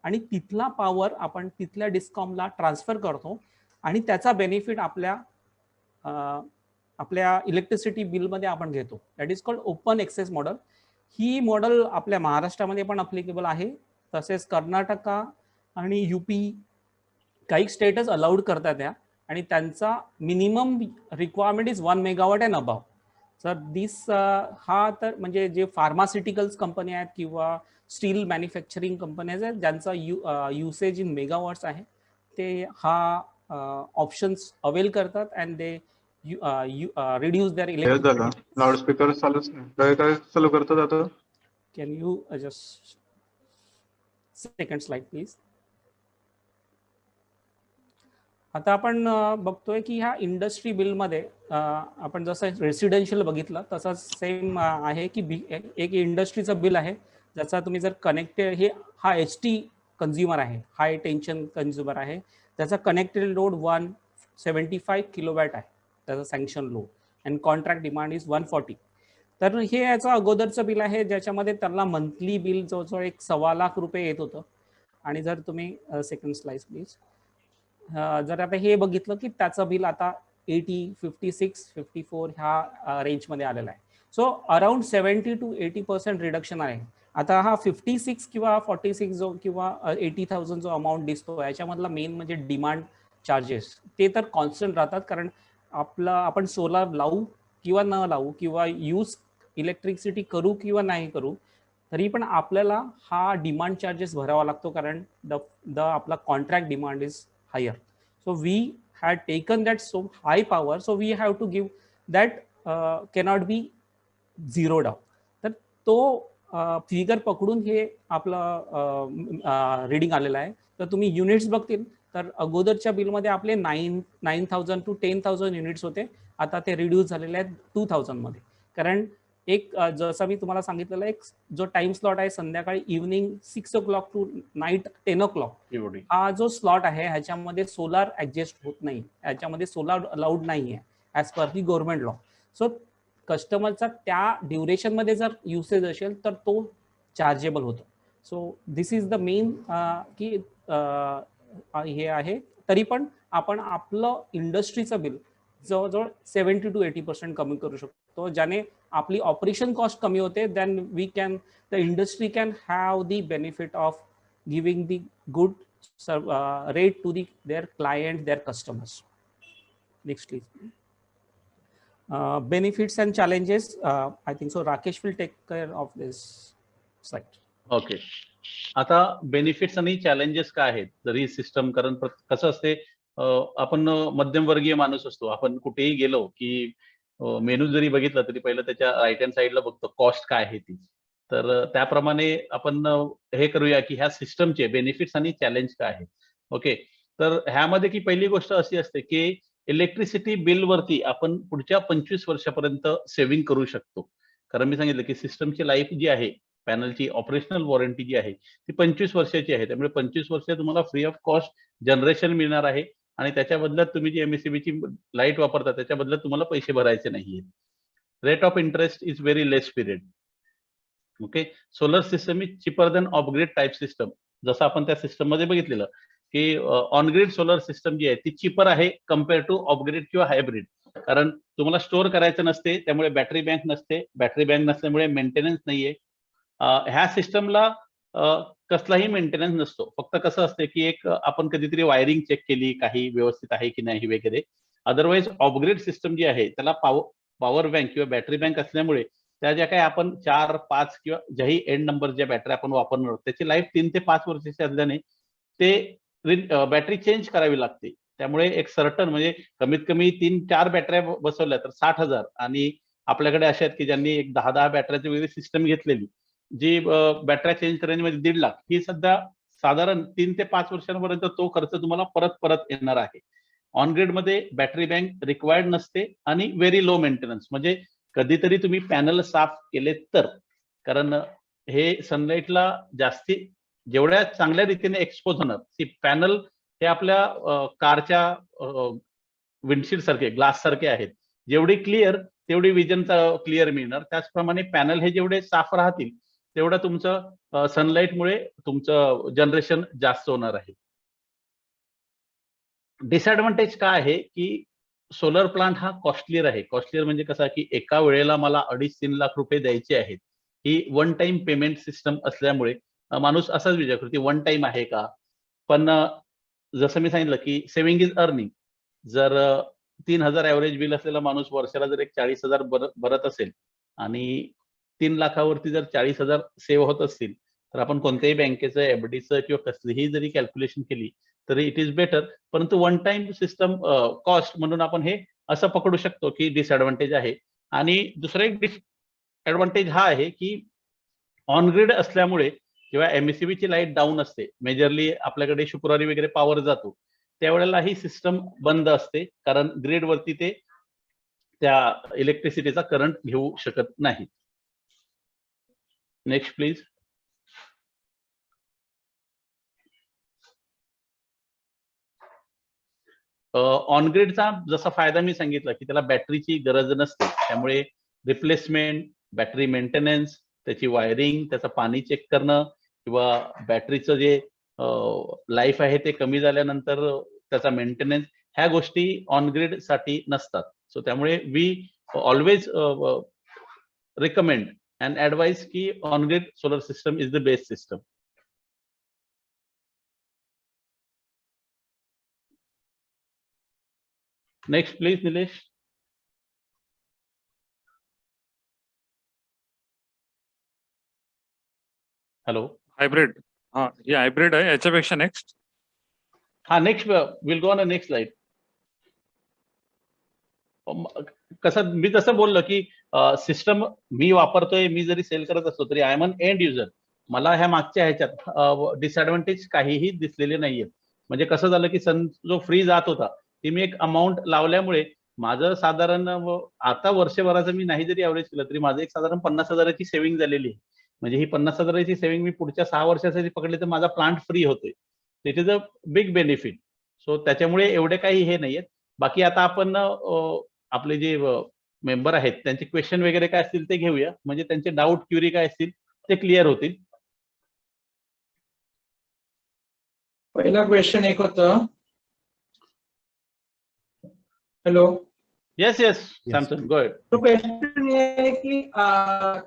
आणि तिथला पॉवर आपण तिथल्या डिस्कॉमला ट्रान्सफर करतो आणि त्याचा बेनिफिट आपल्या इलेक्ट्रिसिटी बिलमध्ये आपण घेतो. That is called open access model. ही मॉडेल आपल्या महाराष्ट्रामध्ये पण अप्लिकेबल आहे, तसेच कर्नाटका आणि यूपी काही स्टेटच अलाउड करतात त्या, आणि त्यांचा minimum requirement is 1 megawatt and above. Sir this हा तर म्हणजे जे फार्मास्युटिकल्स कंपनी आहेत किंवा स्टील मॅन्युफॅक्चरिंग कंपनीज आहेत ज्यांचा युसेज इन मेगावॉट्स आहे, ते हा ऑप्शन्स अवेल करतात and they reduce their electricity. Loudspeaker चालूच नाही, काय चालू करतात आता? Can you just second slide please. आता आपण बघतोय की ह्या इंडस्ट्री बिलमध्ये आपण जसं रेसिडेन्शियल बघितलं तसंच सेम आहे की एक इंडस्ट्रीचं बिल आहे ज्याचा तुम्ही जर कनेक्टेड हा HT कन्झ्युमर आहे, हाय टेन्शन कन्झ्युमर आहे, त्याचा कनेक्टेड लोड 175 किलोवॅट आहे त्याचा sanction load and contract demand is 140. तर हे याचं अगोदरचं बिल आहे ज्याच्यामध्ये त्यांना मंथली बिल जवळजवळ एक 1.25 लाख रुपये येत होतं. आणि जर तुम्ही सेकंड स्लाइड प्लीज, जर आता हे बघितलं की त्याचं बिल आता 80, 56, 54 ह्या रेंजमध्ये आलेला आहे. सो अराउंड 70 to 80% रिडक्शन आहे. आता हा 56 किंवा 46 जो किंवा 80,000 जो अमाऊंट दिसतो याच्यामधला मेन म्हणजे डिमांड चार्जेस, ते तर कॉन्स्टंट राहतात, कारण आपण सोलार लावू किंवा न लावू किंवा यूज इलेक्ट्रिसिटी करू किंवा नाही करू, तरी पण आपल्याला हा डिमांड चार्जेस भरावा लागतो, कारण आपला contract demand is higher. So we had taken that so high power, so we have to give that cannot be zeroed out. तर तो फिगर पकडून हे आपलं रीडिंग आलेलं आहे. तर तुम्ही युनिट्स बघतील तर अगोदरच्या बिलमध्ये आपले 9,000 to 10,000 युनिट्स होते, आता ते रिड्यूस झालेले आहेत 2,000 मध्ये. कारण एक जसं मी तुम्हाला सांगितलेलं एक जो टाइम स्लॉट आहे संध्याकाळी evening 6 o'clock to night 10 o'clock, हा जो स्लॉट आहे ह्याच्यामध्ये सोलार ऍडजस्ट होत नाही, ह्याच्यामध्ये सोलार अलाउड नाही आहे as per the government law. So कस्टमरचा त्या ड्युरेशन मध्ये जर युसेज असेल तर तो चार्जेबल होतो. So this is the main की हे आहे. तरी पण आपण आपलं इंडस्ट्रीचं बिल जवळजवळ 70 to 80% कमी करू शकतो, ज्याने आपली ऑपरेशन कॉस्ट कमी होते. Then the industry can have the benefit of giving the good rate to their client, their customers. Next please. Benefits and challenges, I think so Rakesh will take care of this slide. Okay, आता benefits आणि challenges काय आहेत जर ही system, कारण कसं असते आपण मध्यमवर्गीय माणूस असतो, आपण कुठेही गेलो की मेनू जरी बघितला तरी पहिलं त्याच्या राईट हँड साईडला बघतो कॉस्ट काय आहे ती. तर त्याप्रमाणे आपण हे करूया की ह्या सिस्टमचे बेनिफिट्स आणि चॅलेंज काय आहे. ओके, तर ह्यामध्ये की पहिली गोष्ट अशी असते की इलेक्ट्रिसिटी बिल वरती आपण पुढच्या 25 वर्षापर्यंत सेव्हिंग करू शकतो. कारण मी सांगितलं की सिस्टमची लाईफ जी आहे, पॅनलची ऑपरेशनल वॉरंटी जी आहे ती 25 वर्षाची आहे. त्यामुळे 25 वर्ष तुम्हाला फ्री ऑफ कॉस्ट जनरेशन मिळणार आहे आणि त्याच्या बदल्यात तुम्ही जी MSEBची लाईट वापरता त्याच्या बदल्यात तुम्हाला पैसे भरायचे नाहीये. Rate of interest is very less period. Okay, solar system is cheaper then of grid type system. जसं आपण त्या सिस्टम मध्ये बघितलेलं की ऑन ग्रिड सोलर सिस्टम जी आहे ती चिपर आहे कम्पेअर टू ऑफ ग्रिड किंवा हायब्रिड. कारण तुम्हाला स्टोअर करायचं नसते, त्यामुळे बॅटरी बँक नसते, बॅटरी बँक नसल्यामुळे मेंटेनन्स नाहीये. ह्या सिस्टमला कसलाही मेंटेनन्स नसतो. फक्त कसं असतं की एक आपण कधीतरी वायरिंग चेक केली, काही व्यवस्थित आहे की नाही वगैरे. अदरवाईज ऑफग्रेड सिस्टम जी आहे त्याला पॉवर बँक किंवा बॅटरी बँक असल्यामुळे त्या ज्या काही आपण 4, 5 किंवा ज्याही एंड नंबर ज्या बॅटरी आपण वापरणार आहोत त्याची लाईफ 3 ते 5 वर्षाची असल्याने ते बॅटरी चेंज करावी लागते. त्यामुळे एक सर्टन म्हणजे कमीत कमी 3-4 बॅटऱ्या बसवल्या तर 60,000 आणि आपल्याकडे अशा आहेत की ज्यांनी एक 10-10 बॅटऱ्याची वेगळी सिस्टम घेतलेली जी बॅटऱ्या चेंज करण्यामध्ये 1.5 लाख ही सध्या साधारण 3 ते 5 वर्षांपर्यंत तो खर्च तुम्हाला परत येणार आहे. ऑन ग्रिड मध्ये बॅटरी बँक रिक्वायर्ड नसते आणि व्हेरी लो मेंटेनन्स म्हणजे कधीतरी तुम्ही पॅनल साफ केले तर, कारण हे सनलाईटला जास्ती जेवढ्या चांगल्या रीतीने एक्सपोज होणार. ती पॅनल हे आपल्या कारच्या विंडशील्ड सारखे ग्लास सारखे आहेत. जेवढी क्लिअर तेवढी विजनचा क्लिअर मिळणार. त्याचप्रमाणे पॅनल हे जेवढे साफ राहतील तेवढं तुमचं सनलाईटमुळे तुमचं जनरेशन जास्त होणार आहे. डिसएडव्हान्टेज काय आहे की सोलर प्लांट हा कॉस्टलियर आहे. कॉस्टलियर म्हणजे कसा की एका वेळेला मला 2.5-3 लाख रुपये द्यायचे आहेत. ही वन टाइम पेमेंट सिस्टम असल्यामुळे माणूस असाच विचार करतो की वन टाइम आहे का. पण जसं मी सांगितलं की सेव्हिंग इज अर्निंग. जर 3,000 ऍव्हरेज बिल असलेला माणूस वर्षाला जर एक 40,000 भरत असेल आणि 3 लाखावरती जर 40,000 सेव्ह होत असतील तर आपण कोणत्याही बँकेचं एफडीचं किंवा कसलीही जरी कॅल्क्युलेशन केली तरी इट इज बेटर. परंतु वन टाइम सिस्टम कॉस्ट म्हणून आपण हे असं पकडू शकतो की डिसएडव्हान्टेज आहे. आणि दुसरा एक डिसएडव्हान्टेज हा आहे की ऑन ग्रिड असल्यामुळे जेव्हा MSCB ची लाईट डाऊन असते, मेजरली आपल्याकडे शुक्रवारी वगैरे पॉवर जातो, त्यावेळेला ही सिस्टम बंद असते कारण ग्रिड वरती ते त्या इलेक्ट्रिसिटीचा करंट घेऊ शकत नाही. Next please. ऑन ग्रिडचा जसा फायदा मी सांगितला की त्याला बॅटरीची गरज नसते. त्यामुळे रिप्लेसमेंट, बॅटरी मेंटेनन्स, त्याची वायरिंग, त्याचं पाणी चेक करणं किंवा बॅटरीचं जे लाईफ आहे ते कमी झाल्यानंतर त्याचा मेंटेनन्स, ह्या गोष्टी ऑन ग्रिड साठी नसतात. सो त्यामुळे वी ऑलवेज रिकमेंड अँड ऍडवाइज की on grid solar system is the best system. Next please Nilesh. Hello. Hybrid. हा, ही हायब्रिड आहे. याच्यापेक्षा नेक्स्ट. हा, next will go on next slide. कसं मी जसं बोललो की सिस्टम मी वापरतोय, मी जरी सेल करत असतो तरी I am an end user. मला ह्या मागच्या ह्याच्यात डिसएडव्हान्टेज काहीही दिसलेले नाहीये. म्हणजे कसं झालं की जो फ्री जात होता ती मी एक अमाऊंट लावल्यामुळे माझं साधारण आता वर्षभराचं मी नाही जरी ऍव्हरेज केलं तरी माझं एक साधारण 50,000ची सेव्हिंग झालेली आहे. म्हणजे ही 50,000ची सेव्हिंग मी पुढच्या 6 वर्षासाठी पकडली तर माझा प्लांट फ्री होतोय. It is a big benefit. So त्याच्यामुळे एवढे काही हे नाहीयेत. बाकी आता आपण आपले जे मेंबर आहेत त्यांचे क्वेश्चन वगैरे काय असतील ते घेऊया, म्हणजे त्यांचे डाऊट क्युरी काय असतील ते क्लिअर होतील. पहिला क्वेश्चन एक होतं. Hello. Yes yes Samson, go ahead. तो क्वेश्चन आहे की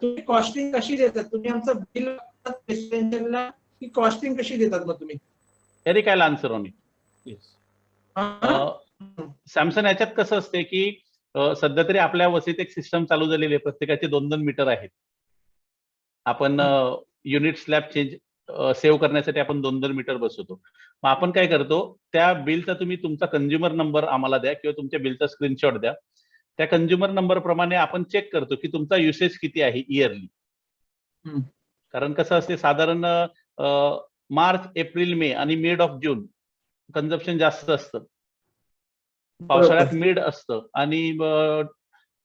तुम्ही कॉस्टिंग कशी देतात? तुम्ही आमचं बिल रेसिडेन्शियलला की कॉस्टिंग कशी देतात मग तुम्ही? Eric I answer on it. Samson, याच्यात कसं असते की सध्या तरी आपल्या वसीत एक सिस्टम चालू झालेली आहे. प्रत्येकाचे 2-2 मीटर आहेत. आपण युनिट स्लॅब चेंज सेव्ह करण्यासाठी आपण 2-2 मीटर बसवतो. मग आपण काय करतो, त्या बिलचा तुम्ही तुमचा कंझ्युमर नंबर आम्हाला द्या किंवा तुमच्या बिलचा स्क्रीनशॉट द्या. त्या कंझ्युमर नंबर प्रमाणे आपण चेक करतो की तुमचा युसेज किती आहे इयरली. कारण कसं असते, साधारण मार्च, एप्रिल, मे आणि मिड ऑफ जून कन्झम्पशन जास्त असतं. पावसाळ्यात मिड असतं आणि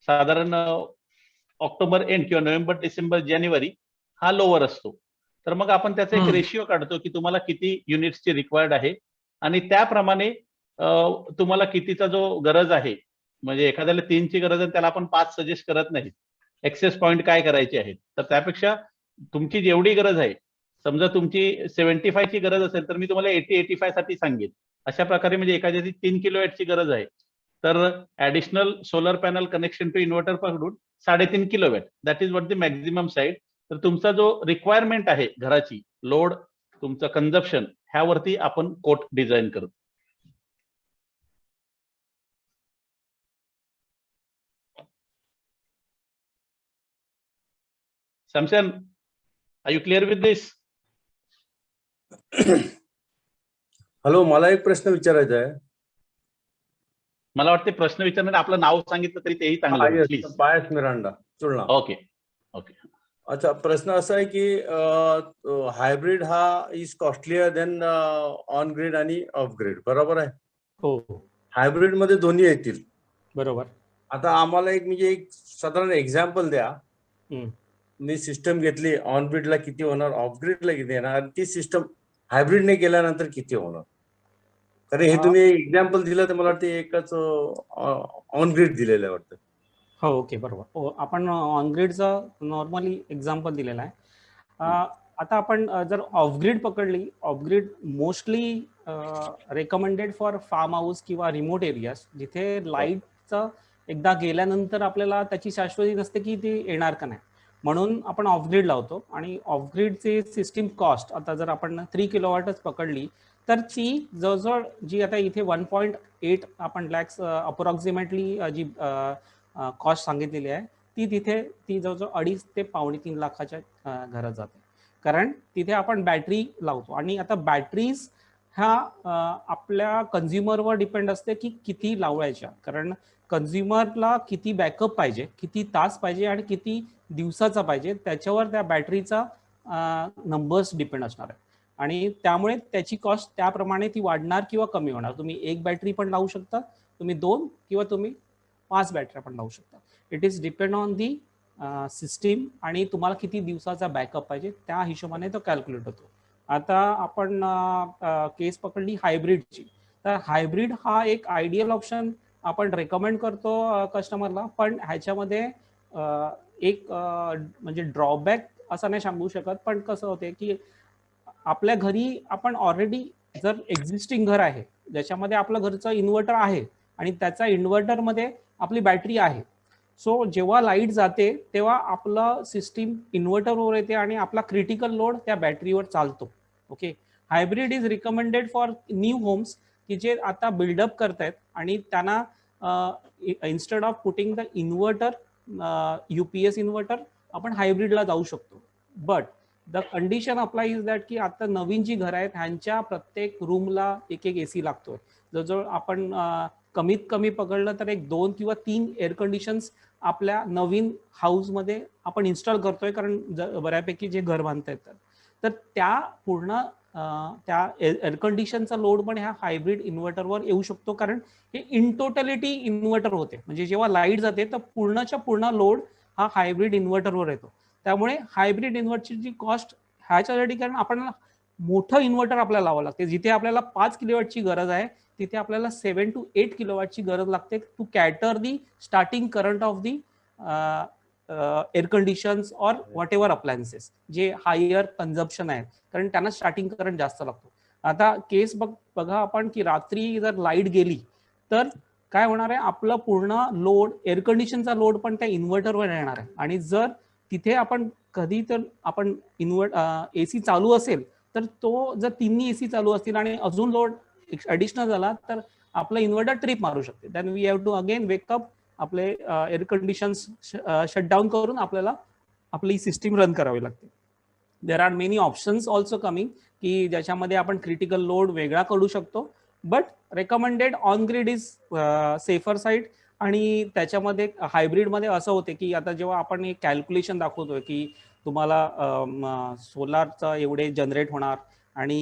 साधारण ऑक्टोबर एंड किंवा नोव्हेंबर, डिसेंबर, जानेवारी हा लोअर असतो. तर मग आपण त्याचा एक रेशिओ काढतो की तुम्हाला किती युनिट्सची रिक्वायर्ड आहे आणि त्याप्रमाणे तुम्हाला कितीचा जो गरज आहे, म्हणजे एखाद्याला 3ची गरज आहे त्याला आपण 5 सजेस्ट करत नाही. एक्सेस पॉईंट काय करायचे आहेत, तर त्यापेक्षा तुमची जेवढी गरज आहे, समजा तुमची 75ची गरज असेल तर मी तुम्हाला 80-85 साठी सांगेन. अशा प्रकारे म्हणजे एखाद्याची 3 किलोवॅटची गरज आहे तर additional solar panel connection to inverter पकडून 3.5 kilowatt, that is what the maximum side. तर तुमचा जो रिक्वायरमेंट आहे घराची लोड, तुमचं कन्झप्शन ह्यावरती आपण कोट डिझाईन करतो. Samson, are you clear with this? Hello, मला एक प्रश्न विचारायचा आहे. मला वाटते प्रश्न विचारण्यात आपलं नाव सांगितलं तरी तेही चांगलं आहे. प्लीज. पायस मिरांडा, चुलना. Okay okay. अच्छा, प्रश्न असा आहे की हायब्रिड हा is costlier then on grid आणि ऑफ ग्रिड, बरोबर आहे? हो हायब्रिड मध्ये दोन्ही येतील. बरोबर. आता आम्हाला एक साधारण एक्झाम्पल द्या. मी सिस्टम घेतली, ऑन ग्रिडला किती होणार, ऑफ ग्रिडला किती येणार, आणि ती सिस्टम हायब्रिडने केल्यानंतर किती होणार? कारण हे तुम्ही एक्झाम्पल दिलं तर मला वाटतं एकच ऑन ग्रिड दिलेलं आहे वाटतं. हो ओके बरोबर. आपण ऑन ग्रिडचं नॉर्मली एक्झाम्पल दिलेलं आहे. आता आपण जर ऑफ ग्रिड पकडली, off grid mostly recommended for farm house किंवा रिमोट एरियाज, जिथे लाईटचं एकदा गेल्यानंतर आपल्याला त्याची शाश्वती नसते की ती येणार का नाही, म्हणून आपण ऑफ ग्रिड लावतो. आणि ऑफ ग्रिडची सिस्टीम कॉस्ट आता जर आपण 3 किलोवॅटच पकडली तर ती जवळजवळ जी आता इथे 1.8 आपण लॅक्स अप्रॉक्सिमेटली जी कॉस्ट सांगितलेली आहे ती जवळजवळ 2.5 ते 2.25 लाखाच्या घरात जाते. कारण तिथे आपण बॅटरी लावतो आणि आता बॅटरीज ह्या आपल्या कन्झ्युमरवर डिपेंड असते की किती लावायच्या. कारण कन्झ्युमरला किती बॅकअप पाहिजे, किती तास पाहिजे आणि किती दिवसाचा पाहिजे, त्याच्यावर त्या बॅटरीचा नंबर्स डिपेंड असणार आहे. आणि त्यामुळे त्याची कॉस्ट त्याप्रमाणे ती वाढणार किंवा कमी होणार. तुम्ही 1 बॅटरी पण लावू शकता, तुम्ही 2 किंवा तुम्ही 5 बॅटऱ्या पण लावू शकता. It is depend on the system आणि तुम्हाला किती दिवसाचा बॅकअप पाहिजे त्या हिशोबाने तो कॅल्क्युलेट होतो. आता आपण केस पकडली हायब्रिडची, तर हायब्रिड हा एक आयडियल ऑप्शन आपण रेकमेंड करतो कस्टमरला. पण ह्याच्यामध्ये एक म्हणजे ड्रॉबॅक असं नाही सांगू शकत, पण कसं होते की आपल्या घरी आपण ऑलरेडी जर एक्झिस्टिंग घर आहे ज्याच्यामध्ये आपलं घरचं इन्व्हर्टर आहे आणि त्याचा इन्व्हर्टरमध्ये आपली बॅटरी आहे, सो जेव्हा लाईट जाते तेव्हा आपलं सिस्टीम इन्व्हर्टरवर येते आणि आपला क्रिटिकल लोड त्या बॅटरीवर चालतो. Okay, hybrid is recommended for new homes की जे आता बिल्डअप करतायत आणि त्यांना instead of putting the inverter UPS inverter आपण हायब्रिडला जाऊ शकतो. But the condition apply is that की आता नवीन जी घरं आहेत ह्यांच्या प्रत्येक रूमला एक AC लागतोय. जवळजवळ आपण कमीत कमी पकडलं तर 2 किंवा 3 एअर कंडिशन्स आपल्या नवीन हाऊसमध्ये आपण इन्स्टॉल करतोय, कारण बऱ्यापैकी जे घर बांधता येतात तर त्या पूर्ण त्या एअर कंडिशनचा लोड पण ह्या हायब्रिड इन्व्हर्टरवर येऊ शकतो. कारण हे इन टोटॅलिटी इन्व्हर्टर होते, म्हणजे जेव्हा लाईट जाते तर पूर्णच्या पूर्ण लोड हा हायब्रिड इन्व्हर्टरवर येतो. त्यामुळे हायब्रिड इन्व्हर्टरची कॉस्ट ह्याच्यासाठी, कारण आपण मोठं इन्व्हर्टर आपल्याला लावावं लागते. जिथे आपल्याला 5 किलोवॅटची गरज आहे तिथे आपल्याला 7 to 8 किलोवॅटची गरज लागते to cater the starting current of the air conditions or whatever appliances जे हायर कन्झम्पशन आहेत, कारण त्यांना स्टार्टिंग करंट जास्त लागतो. आता केस बघा आपण की रात्री जर लाईट गेली तर काय होणार आहे, आपलं पूर्ण लोड एअर कंडिशनचा लोड पण त्या इन्व्हर्टरवर येणार आहे. आणि जर तिथे आपण कधी तर आपण AC चालू असेल तर तो जर तिन्ही AC चालू असतील आणि अजून लोड ऍडिशनल झाला तर आपलं इन्व्हर्टर ट्रिप मारू शकते. Then we have to again wake up आपले एअर कंडिशन्स शटडाऊन करून आपल्याला आपली सिस्टीम रन करावी लागते. There are many options also coming की ज्याच्यामध्ये आपण क्रिटिकल लोड वेगळा करू शकतो. But recommended on grid is safer side. आणि त्याच्यामध्ये हायब्रिडमध्ये असं होते की आता जेव्हा आपण एक कॅल्क्युलेशन दाखवतोय की तुम्हाला सोलारचं एवढे जनरेट होणार आणि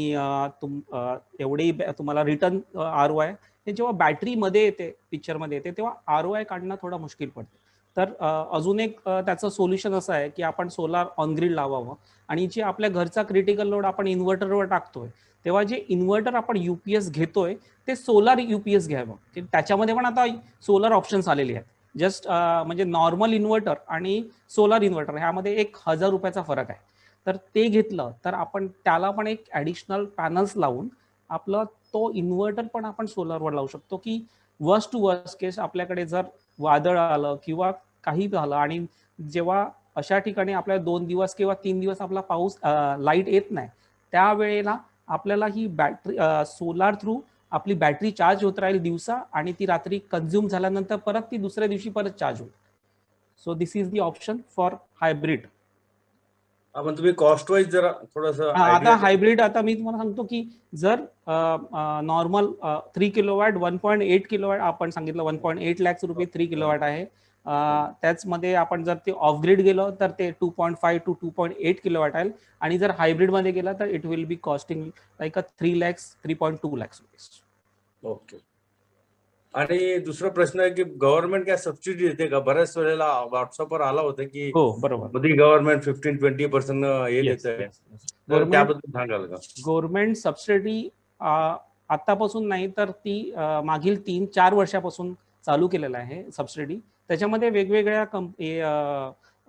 एवढे तुम्हाला रिटर्न ROI, हे जेव्हा बॅटरीमध्ये येते पिक्चरमध्ये येते तेव्हा ROI काढणं थोडं मुश्किल पडतं. तर अजून एक त्याचं सोल्युशन असं आहे की आपण सोलार ऑन ग्रिड लावावं आणि जे आपल्या घरचा क्रिटिकल लोड आपण इन्व्हर्टरवर टाकतोय तेव्हा जे इन्व्हर्टर आपण UPS घेतोय ते सोलार UPS घ्यावं. की त्याच्यामध्ये पण आता सोलर ऑप्शन्स आलेले आहेत. जस्ट म्हणजे नॉर्मल इन्व्हर्टर आणि सोलार इन्व्हर्टर ह्यामध्ये 1,000 रुपयाचा फरक आहे. तर ते घेतलं तर आपण त्याला पण एक ॲडिशनल पॅनल्स लावून आपलं तो इन्व्हर्टर पण आपण सोलरवर लावू शकतो. की वर्स्ट टू वर्स्ट केस आपल्याकडे जर वादळ आलं किंवा काही झालं आणि जेव्हा अशा ठिकाणी आपल्याला 2 दिवस किंवा 3 दिवस आपला पाऊस लाईट येत नाही त्यावेळेला आपल्याला ही बॅटरी सोलार थ्रू आपली बॅटरी चार्ज होत राहील दिवसा आणि ती रात्री कन्झ्युम झाल्यानंतर परत ती दुसऱ्या दिवशी परत चार्ज होईल. So this is the option for hybrid. आपण तुम्ही कॉस्ट वाईज जरा थोडस आता हायब्रिड, आता मी तुम्हाला सांगतो की जर नॉर्मल 3 किलोवॅट 1.8 किलोवॅट आपण सांगितलं 1.8 लाख रुपये 3 किलोवॅट आहे. त्याचमध्ये आपण जर ते ऑफ ग्रिड गेलो तर ते 2.5 to 2.8 किलोवॅट आहे आणि जर हायब्रिड मध्ये गेला तर it will be costing like 3.2 lakh rupees. Okay. आणि दुसरा प्रश्न आहे की गव्हर्नमेंट काय सबसिडी देते का? बऱ्याच वेळेला व्हॉट्सअपवर आला होता की हो बरोबर, मोदी गव्हर्नमेंट 15-20% हे देत. त्याबद्दल सांगाल का? गव्हर्नमेंट सबसिडी आतापासून नाही तर ती मागील 3-4 वर्षापासून चालू केलेलं आहे सबसिडी. त्याच्यामध्ये वेगवेगळ्या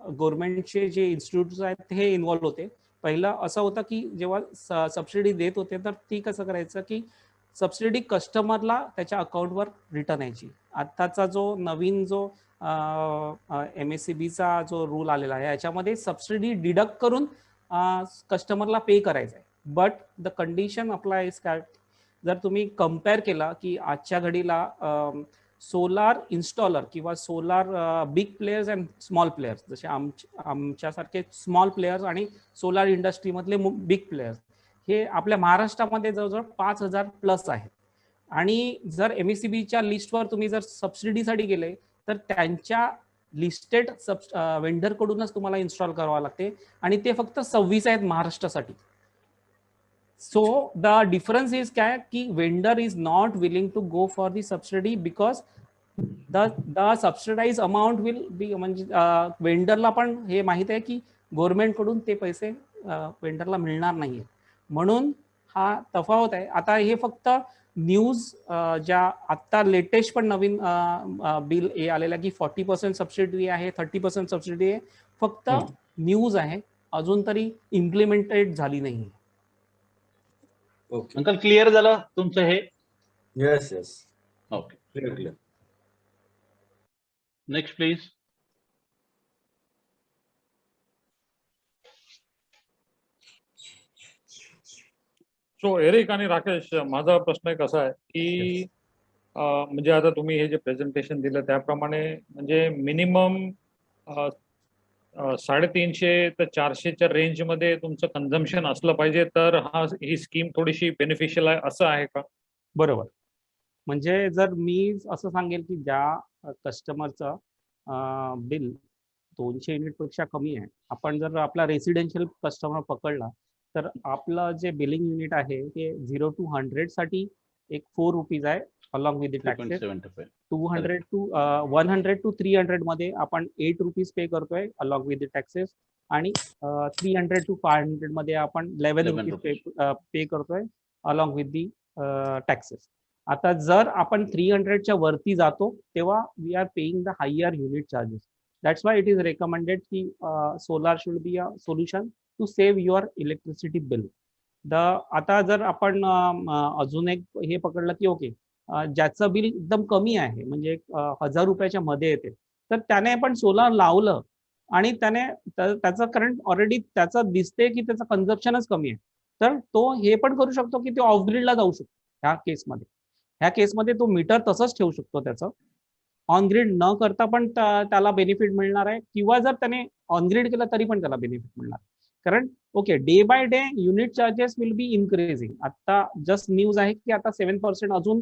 गव्हर्नमेंटचे जे इन्स्टिट्यूट्स आहेत हे इन्व्हॉल्व होते. पहिलं असं होतं की जेव्हा सबसिडी देत होते तर ती कसं करायचं की सबसिडी कस्टमरला त्याच्या अकाउंटवर रिटर्न यायची. आत्ताचा जो नवीन जो MSCBचा जो रूल आलेला आहे याच्यामध्ये सबसिडी डिडक्ट करून कस्टमरला पे करायचं आहे. बट द कंडिशन अप्लायज काय, जर तुम्ही कम्पेअर केला की आजच्या घडीला सोलार इन्स्टॉलर किंवा solar big players and small players, जसे आमच्यासारखे स्मॉल प्लेयर्स आणि सोलार इंडस्ट्रीमधले बिग प्लेयर्स हे आपल्या महाराष्ट्रामध्ये जवळजवळ 5,000 प्लस आहेत. आणि जर MSCBच्या लिस्टवर तुम्ही जर सबसिडीसाठी गेले तर त्यांच्या लिस्टेड वेंडर कडूनच तुम्हाला इन्स्टॉल करावं लागते आणि ते फक्त 26 आहेत महाराष्ट्रासाठी. सो द डिफरन्स इज काय की vendor is not willing to go for the subsidy because the subsidize amount will be, म्हणजे वेंडरला पण हे माहित आहे की गव्हर्नमेंट कडून ते पैसे वेंडरला मिळणार नाहीये, म्हणून हा तफावत आहे. आता हे फक्त न्यूज ज्या आता लेटेस्ट पण नवीन बिल हे आलेलं की 40% सबसिडी आहे, 30% सबसिडी आहे, फक्त न्यूज आहे, अजून तरी इम्प्लिमेंटेड झाली नाही. ओके. अंकल क्लिअर झालं तुमचं हे? Yes yes. Okay, clear. Next please. So Eric आणि राकेश, माझा प्रश्न एक असा आहे की म्हणजे आता तुम्ही हे जे प्रेझेंटेशन दिलं त्याप्रमाणे म्हणजे मिनिमम 350 ते 400च्या रेंजमध्ये तुमचं कन्झम्पशन असलं पाहिजे तर ही स्कीम थोडीशी बेनिफिशियल आहे, असं आहे का? बरोबर. म्हणजे जर मी असं सांगेल की ज्या कस्टमरचं बिल 200 युनिट पेक्षा कमी आहे, आपण जर आपला रेसिडेन्शियल कस्टमर पकडला तर आपलं जे बिलिंग युनिट आहे ते 0 to 100 साठी एक 4 रुपीज आहे along with the taxes. 100 to 300 मध्ये आपण 8 रुपीज पे करतोय अलॉंग विथ द टॅक्सेस आणि 300 to 500 मध्ये आपण 11 रुपीज पे करतोय अलॉंग विथ दी टॅक्सेस. आता जर आपण 300च्या वरती जातो तेव्हा we are paying the higher unit charges. That's why it is recommended की solar should be a solution to save your electricity bill. आता जर आपण अजून एक हे पकडलं की ओके ज्याचं बिल एकदम कमी आहे म्हणजे 1000 रुपयाच्या मध्ये येते तर त्याने आपण सोलार लावलं आणि त्याने त्याचं करंट ऑलरेडी त्याचं दिसते की त्याचं कन्झम्पशनच कमी आहे, तर तो हे पण करू शकतो की तो ऑफ ग्रिडला जाऊ शकतो. ह्या केसमध्ये तो मीटर तसंच ठेवू शकतो, त्याचं ऑन ग्रिड न करता पण त्याला बेनिफिट मिळणार आहे, किंवा जर त्याने ऑन ग्रिड केलं तरी पण त्याला बेनिफिट मिळणार. कारण okay day by day unit charges will be increasing. आता जस्ट न्यूज आहे की आता 7% अजून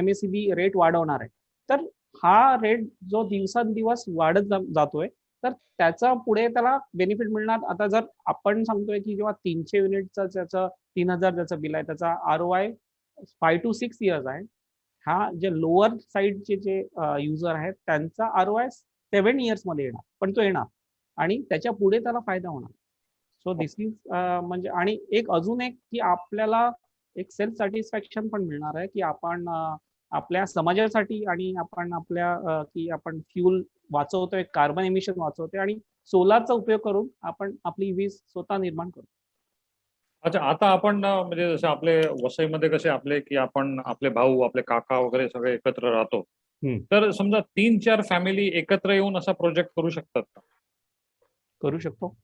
MSCB रेट वाढवणार आहे, तर हा रेट जो दिवसांदिवस वाढत जातोय तर त्याचा पुढे त्याला बेनिफिट मिळणार. आता जर आपण सांगतोय की जेव्हा 300 युनिटचा ज्याचं 3000 ज्याचं बिल आहे त्याचा ROI 5 to 6 इयर्स आहे, हा जे लोअर साईडचे जे युजर आहेत त्यांचा ROI 7 इयर्स मध्ये येणार, पण तो येणार आणि त्याच्या पुढे त्याला फायदा होणार. सो दिस इज म्हणजे आणि एक अजून एक की आपल्याला एक सेल्फ सॅटिस्फॅक्शन पण मिळणार आहे की आपण आपल्या समाजासाठी आणि आपण आपल्या की आपण फ्यूल वाचवतोय, कार्बन एमिशन वाचवतोय आणि सोलारचा उपयोग करून आपण आपली वीज स्वतः निर्माण करतो. अच्छा, आता आपण म्हणजे जसे आपले वसईमध्ये कसे आपले की आपण आपले भाऊ आपले काका वगैरे सगळे एकत्र राहतो, तर समजा 3-4 फॅमिली एकत्र येऊन असा प्रोजेक्ट करू शकतात का? करू शकतो.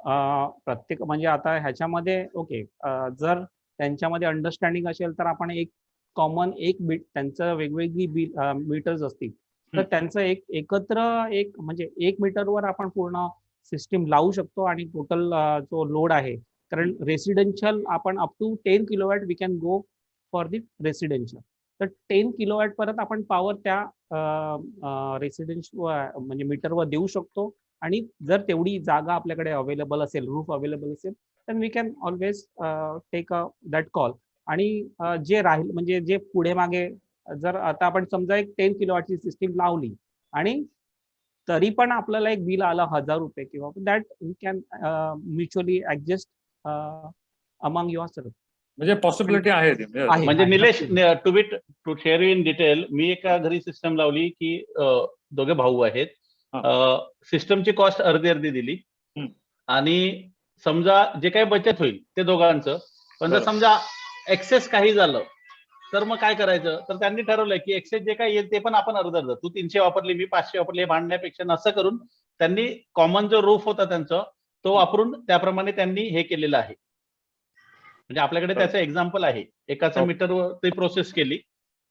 प्रत्येक म्हणजे आता ह्याच्यामध्ये ओके, जर त्यांच्यामध्ये अंडरस्टँडिंग असेल तर आपण एक कॉमन एक बीट, त्यांचं वेगवेगळी मीटर्स असतील तर त्यांचं एक एकत्र एक म्हणजे 1 मीटरवर आपण पूर्ण सिस्टीम लावू शकतो आणि टोटल जो लोड आहे, कारण रेसिडेन्शियल आपण up to 10 kilowatt we can go for the residential. तर 10 किलोवॅट परत आपण पॉवर त्या रेसिडेन्शियल म्हणजे मीटरवर देऊ शकतो. आणि जर तेवढी जागा आपल्याकडे अवेलेबल असेल, रूफ अवेलेबल असेल, तर we can always take that call. आणि जे राहील म्हणजे जे पुढे मागे, जर आता आपण समजा एक 10 किलोवॅटची सिस्टीम लावली आणि तरी पण आपल्याला एक बिल आलं 1000 रुपये किंवा that we can mutually adjust among yourself. म्हणजे पॉसिबिलिटी आहे ती. म्हणजे Nilesh, to share in detail, मी एका घरी सिस्टम लावली की दोघे भाऊ आहेत. सिस्टमची कॉस्ट अर्धी दिली आणि समजा जे काही बचत होईल ते दोघांचं, पण जर समजा एक्सेस काही झालं तर मग काय करायचं, तर त्यांनी ठरवलंय की एक्सेस जे काही येईल ते पण आपण अर्ध, तू 300 वापरली मी 500 वापरली, हे भांडण्यापेक्षा असं करून त्यांनी कॉमन जो रूफ होता त्यांचा तो वापरून त्याप्रमाणे त्यांनी हे केलेलं आहे. म्हणजे आपल्याकडे त्याचं एक्झाम्पल आहे, एकाच्या मीटरवर ते प्रोसेस केली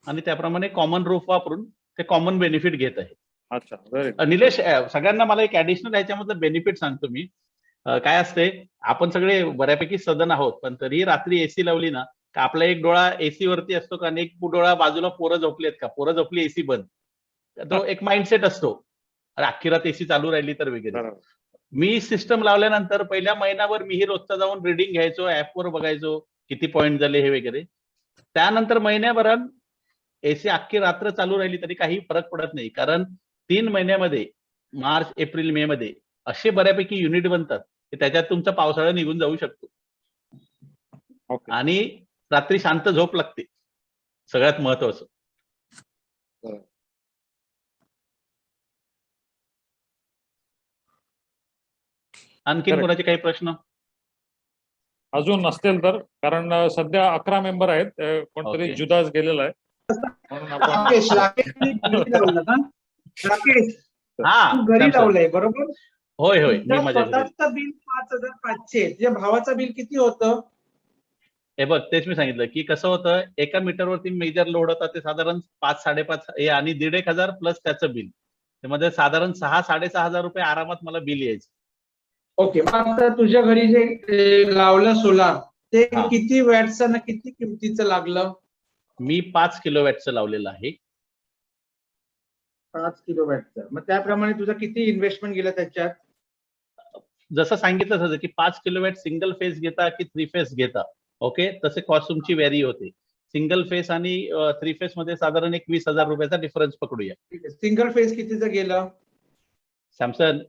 आणि त्याप्रमाणे कॉमन रूफ वापरून ते कॉमन बेनिफिट घेत आहे. अच्छा, निलेश, सगळ्यांना मला एक ऍडिशनल ह्याच्यामधलं बेनिफिट सांगतो मी. काय असते, आपण सगळे बऱ्यापैकी सदन आहोत, पण तरीही रात्री एसी लावली ना, का आपला एक डोळा एसी वरती असतो का, एक डोळा बाजूला पोरं झोपलेत का, पोरं झोपली एसी बंद, तो एक माइंडसेट असतो, अख्खी रात एसी चालू राहिली तर वगैरे. मी सिस्टम लावल्यानंतर पहिल्या महिन्यावर मीही रोजचा जाऊन रिडिंग घ्यायचो, ऍपवर बघायचो किती पॉईंट झाले हे वगैरे. त्यानंतर महिन्याभरात एसी अख्खी रात्र चालू राहिली तरी काही फरक पडत नाही, कारण 3 महिन्यामध्ये मार्च, एप्रिल, मे मध्ये असे बऱ्यापैकी युनिट बनतात की त्याच्यात तुमचा पावसाळा निघून जाऊ शकतो. आणि रात्री शांत झोप लागते, सगळ्यात महत्वाचं. आणखीन कोणाचे काही प्रश्न अजून नसतील तर, कारण सध्या 11 मेंबर आहेत, कोणतरी जुदास गेलेला आहे म्हणून आपण राकेश हा घरी लावलंय बरोबर. होय होय, मी माझ्या स्वतःचं बिल 5500, तुझ्या भावाचं बिल किती होतं? हे बघ, तेच मी सांगितलं की कसं होतं, एका मीटरवरती मेजर लोड होता ते साधारण 5-5.5 हे आणि 1,500 प्लस त्याचं बिल, त्यामध्ये साधारण 6-6.5 रुपये आरामात मला बिल यायचं. ओके, मग आता तुझ्या घरी जे लावलं सोलार ते किती वॅटचं ना किती किमतीचं लागलं? मी 5 किलोवॅटचं लावलेलं आहे. 5 किलोवॅटचं, मग त्याप्रमाणे तुझा किती इन्व्हेस्टमेंट गेला त्याच्यात? जसं सांगितलं होतं की 5 किलोवॅट सिंगल फेज घेता की 3 फेज घेता, ओके, तसे कॉस्ट तुमची व्हॅरी होते. सिंगल फेज आणि 3 फेज मध्ये साधारण एक 20,000 रुपयाचा डिफरन्स पकडूया. सिंगल फेज कितीचं गेलं? सॅमसंग,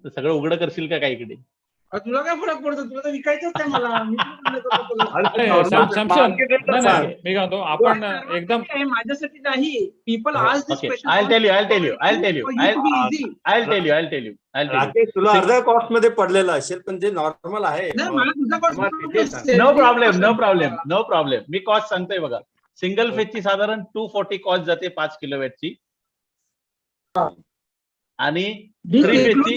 सगळं उघडं करशील का काही इकडे? तुला काय फरक पडतो, तुला तर विकायचंच आहे मला. मी म्हणतो आपण एकदम माझ्यासाठी नाही, पीपल आज दिस क्वेश्चन. I'll tell you. तुला अर्ध्या कॉस्ट मध्ये पडलेलं असेल, पण जे नॉर्मल आहे. No problem. मी कॉस्ट सांगतोय बघा. सिंगल फेजची साधारण 240 कॉस्ट जाते 5 किलोवॅटची, आणि 3 फेजची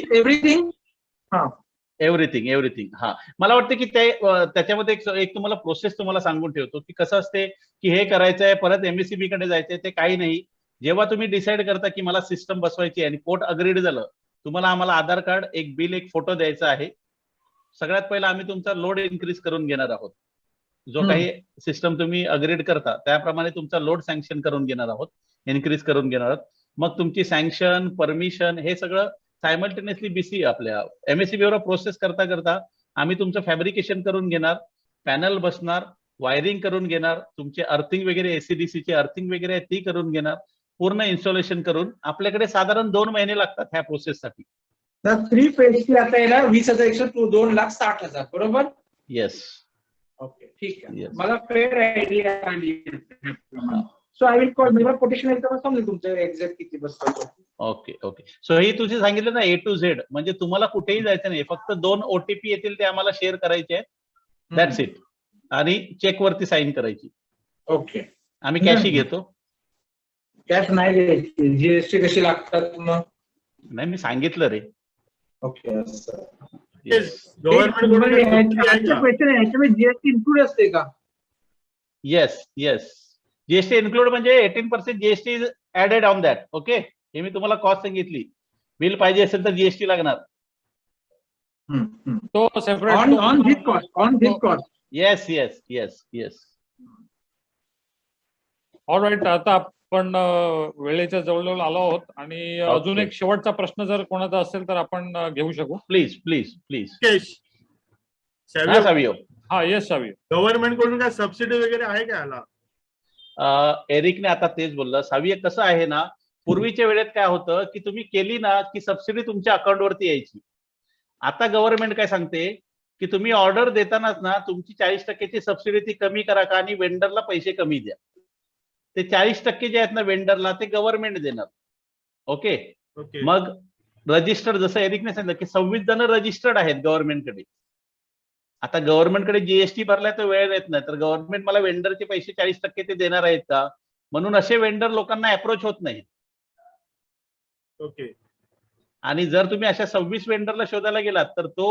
एव्हरीथिंग. हा, मला वाटतं की त्याच्यामध्ये एक तुम्हाला प्रोसेस तुम्हाला सांगून ठेवतो की कसं असते की हे करायचंय, परत एमएससीबी कडे जायचंय, ते काही नाही. जेव्हा तुम्ही डिसाईड करता की मला सिस्टम बसवायची आणि कोर्ट अग्रीड झालं, तुम्हाला आम्हाला आधार कार्ड, एक बिल, एक फोटो द्यायचा आहे. सगळ्यात पहिला आम्ही तुमचा लोड इन्क्रीज करून घेणार आहोत. जो काही सिस्टम तुम्ही अग्रीड करता त्याप्रमाणे तुमचा लोड सँक्शन करून घेणार आहोत, इन्क्रीज करून घेणार आहोत. मग तुमची सँक्शन, परमिशन हे सगळं सायमल्टेनियसली बीसी आपल्या एमएससीबी वर प्रोसेस करता आम्ही तुमचं फॅब्रिकेशन करून घेणार, पॅनल बसणार, वायरिंग करून घेणार, तुमचे अर्थिंग वगैरे, एसीडीसी ची अर्थिंग वगैरे ती करून घेणार, पूर्ण इन्स्टॉलेशन करून आपल्याकडे साधारण 2 महिने लागतात ह्या प्रोसेससाठी. 3 फेजची आता येणार 20,100, 2,60,000 बरोबर? येस. ओके, ठीक आहे, मला फेअर आयडिया आली. सो आय विल कॉल, मला कोटेशन एकदा समजेल तुमचं एक्झॅक्ट किती बसतं. ओके. सो ही तुझी सांगितलं ना A to Z, म्हणजे तुम्हाला कुठेही जायचं नाही, फक्त 2 OTP येतील ते आम्हाला शेअर करायचे आहेत, दॅट्स इट. आणि चेक वरती साईन करायची. ओके, आम्ही कॅशही घेतो. कॅश नाही घ्यायची, जीएसटी कशी लागतात मग? नाही, मी सांगितलं रे. ओके, गव्हर्नमेंट क्वेश्चन आहे याच्यामध्ये जीएसटी इन्क्लूड असते का? येस येस, जीएसटी इन्क्लूड म्हणजे 18% GST is added on that. Okay, हे मी तुम्हाला कॉस्ट सांगितली. बिल पाहिजे असेल तर जीएसटी लागणार. तो separate on this cost. Yes yes yes yes. All right, आता आपण वेळेच्या जवळजवळ आलो आहोत आणि अजून एक शेवटचा प्रश्न जर कोणाचा असेल तर आपण घेऊ शकू. Please please please. सावियो, हा येस सावियो. गव्हर्नमेंट कडून काय सबसिडी वगैरे आहे का याला? एरिकने आता तेच बोललं. साविय कसं आहे ना, पूर्वीच्या वेळेत काय होतं की तुम्ही केली ना की सबसिडी तुमच्या अकाउंटवरती यायची. आता गव्हर्नमेंट काय सांगते की तुम्ही ऑर्डर देतानाच ना तुमची 40% सबसिडी ती कमी करा का आणि वेंडरला पैसे कमी द्या. ते 40% जे आहेत ना वेंडरला ते गव्हर्नमेंट देणार. ओके, मग रजिस्टर्ड, जसं एरिकने सांगितलं की 26 जण रजिस्टर्ड आहेत गव्हर्नमेंटकडे. आता गव्हर्नमेंटकडे जीएसटी भरलाय तर वेळ येत नाही, तर गव्हर्नमेंट मला वेंडरचे पैसे 40% ते देणार आहेत का, म्हणून असे वेंडर लोकांना अप्रोच होत नाही. ओके, आणि जर तुम्ही अशा 26 वेंडरला शोधायला गेलात तर तो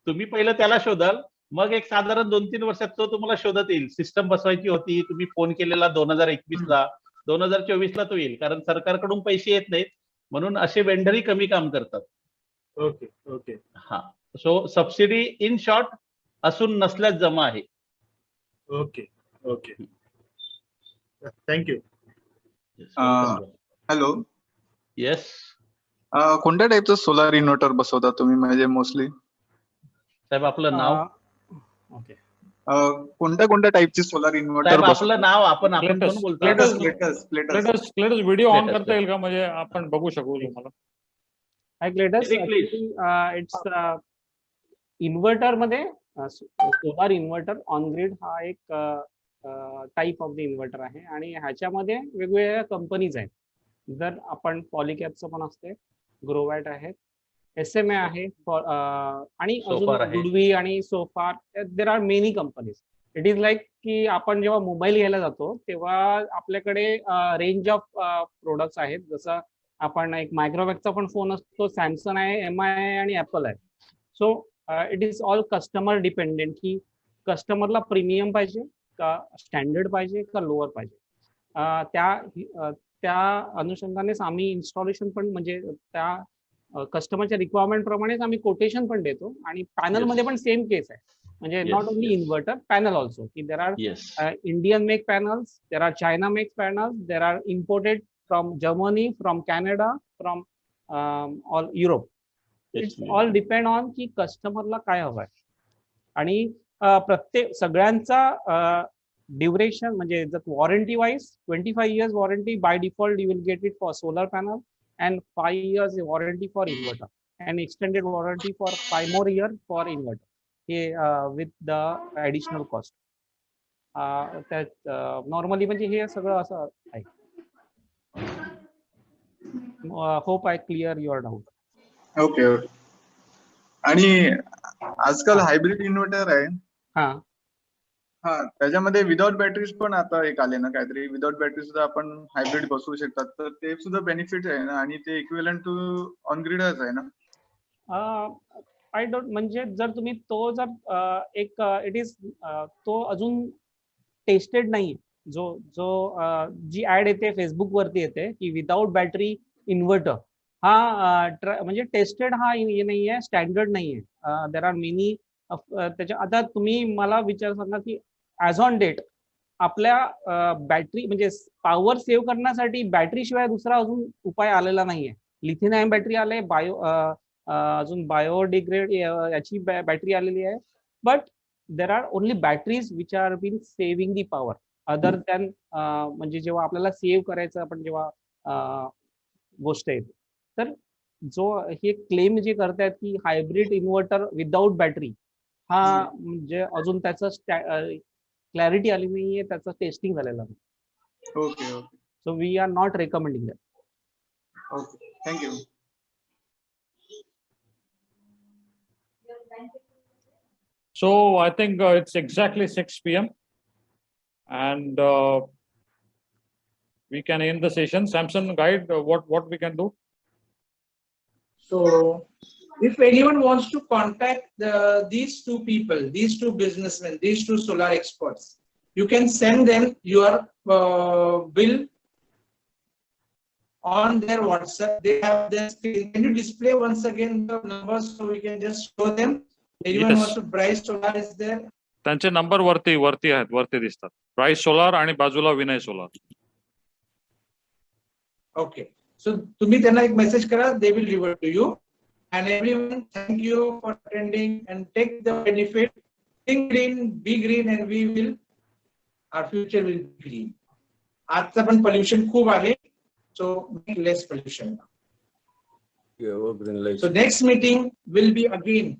तुम्ही पहिलं त्याला शोधाल, मग एक साधारण 2-3 वर्षात तो तुम्हाला शोधत येईल. सिस्टम बसवायची होती, तुम्ही फोन केलेला 2021ला, 2024ला तो येईल, कारण सरकारकडून पैसे येत नाहीत म्हणून असे वेंडरही कमी काम करतात. Okay okay. हा, सो सबसिडी इन शॉर्ट असून नसल्यास जमा आहे. Okay okay, thank you. Hello, yes. कोणत्या टाईपचं सोलार इन्व्हर्टर बसवता तुम्ही, म्हणजे मोस्टली साहेब आपलं नाव? ओके, कोणत्या टाईपची सोलार इन्व्हर्टर साहेब आपलं नाव? आपण कोण बोलतो? प्लेटस व्हिडिओ ऑन करता येईल का, म्हणजे आपण बघू शकू तुम्हाला? इट्स इन्व्हर्टर मध्ये सोलार इन्व्हर्टर ऑन ग्रिड हा एक टाईप ऑफ द इन्व्हर्टर आहे आणि ह्याच्यामध्ये वेगवेगळ्या कंपनीज आहेत. जर आपण पॉलिकॅपचं पण असते, ग्रोवॅट आहे, SMA आहे, आणि अजून गुडवी आणि so far. There are many companies. It is like की आपण जेव्हा मोबाईल घ्यायला जातो तेव्हा आपल्याकडे रेंज ऑफ प्रोडक्ट्स आहेत. जसं आपण एक मायक्रोमॅक्सचा पण फोन असतो, सॅमसंग आहे, MI आहे आणि ऍपल आहे. So it is all customer dependent की कस्टमरला प्रीमियम पाहिजे का, स्टँडर्ड पाहिजे का, लोअर पाहिजे. त्या अनुषंगानेच आम्ही इन्स्टॉलेशन पण, म्हणजे त्या कस्टमरच्या रिक्वायरमेंट प्रमाणेच आम्ही कोटेशन पण देतो. आणि पॅनल मध्ये पण सेम केस आहे, म्हणजे not only inverter, panel also. की there are Indian make panels, there are China make panels, there are imported from Germany, from Canada, from all Europe. It's all depend on की कस्टमरला काय हवं आहे. आणि प्रत्येक सगळ्यांचा ड्युरेशन, म्हणजे जर warranty wise 25 years warranty by default you will get it for solar panel, and 5 years warranty for inverter, and extended warranty for 5 more years for inverter, with the additional cost. That normally म्हणजे हे सगळं असं आहे. Hope I clear your doubt. Okay. आणि आजकाल hybrid inverter आहे, हा, त्याच्यामध्ये विदाउट बॅटरीज पण आता एक आले ना काहीतरी, विदाउट बॅटरी सुद्धा आपण हायब्रिड बसवू शकतात, तर ते सुद्धा बेनिफिट आहे ना, आणि ते इक्विव्हलंट टू ऑन ग्रिडच आहे ना? आय डोंट, म्हणजे जर तुम्ही तो जर एक इट इज तो अजून टेस्टेड नाही. जी ऍड येते फेसबुक वरती येते की विदाउट बॅटरी इन्व्हर्टर, हा म्हणजे टेस्टेड हा नाही आहे, स्टँडर्ड नाही आहे. देर आर मेनी त्याच्या. आता तुम्ही मला विचार सांगा की ऍज ऑन डेट आपल्या बॅटरी, म्हणजे पॉवर सेव्ह करण्यासाठी बॅटरी शिवाय दुसरा अजून उपाय आलेला नाहीये. लिथियम आयन बॅटरी आले, अजून बायोडिग्रेड याची बॅटरी आलेली आहे. But there are only batteries which are been saving the power other than, म्हणजे जेव्हा आपल्याला सेव्ह करायचं, आपण जेव्हा गोष्ट येते, तर जो हे क्लेम जे करतायत की हायब्रिड इन्व्हर्टर विदाउट बॅटरी, हा म्हणजे अजून त्याचं क्लॅरिटी आली नाहीये, त्याचं टेस्टिंग झालेलं नाही. Okay okay. So we are not recommending that. Okay, thank you. So I think it's exactly 6 p.m. and we can end the session. Samson, guide what we can do. So If anyone wants to contact these two people, these two businessmen, these two solar experts, you can send them your bill on their WhatsApp. They have their screen. Can you display once again the numbers so we can just show them? Anyone Yes. wants to Bryce Solar is there? त्यांचे number वरती आहेत, वरती दिसतात. Bryce solar आणि बाजूला Vinay solar. Okay. So तुम्ही त्यांना एक मेसेज करा, they will revert to you. And everyone, thank you for attending and take the benefit. Think green, be green, and our future will be green. आजचा पण pollution खूप आहे, so make less pollution. green light. So next meeting will be again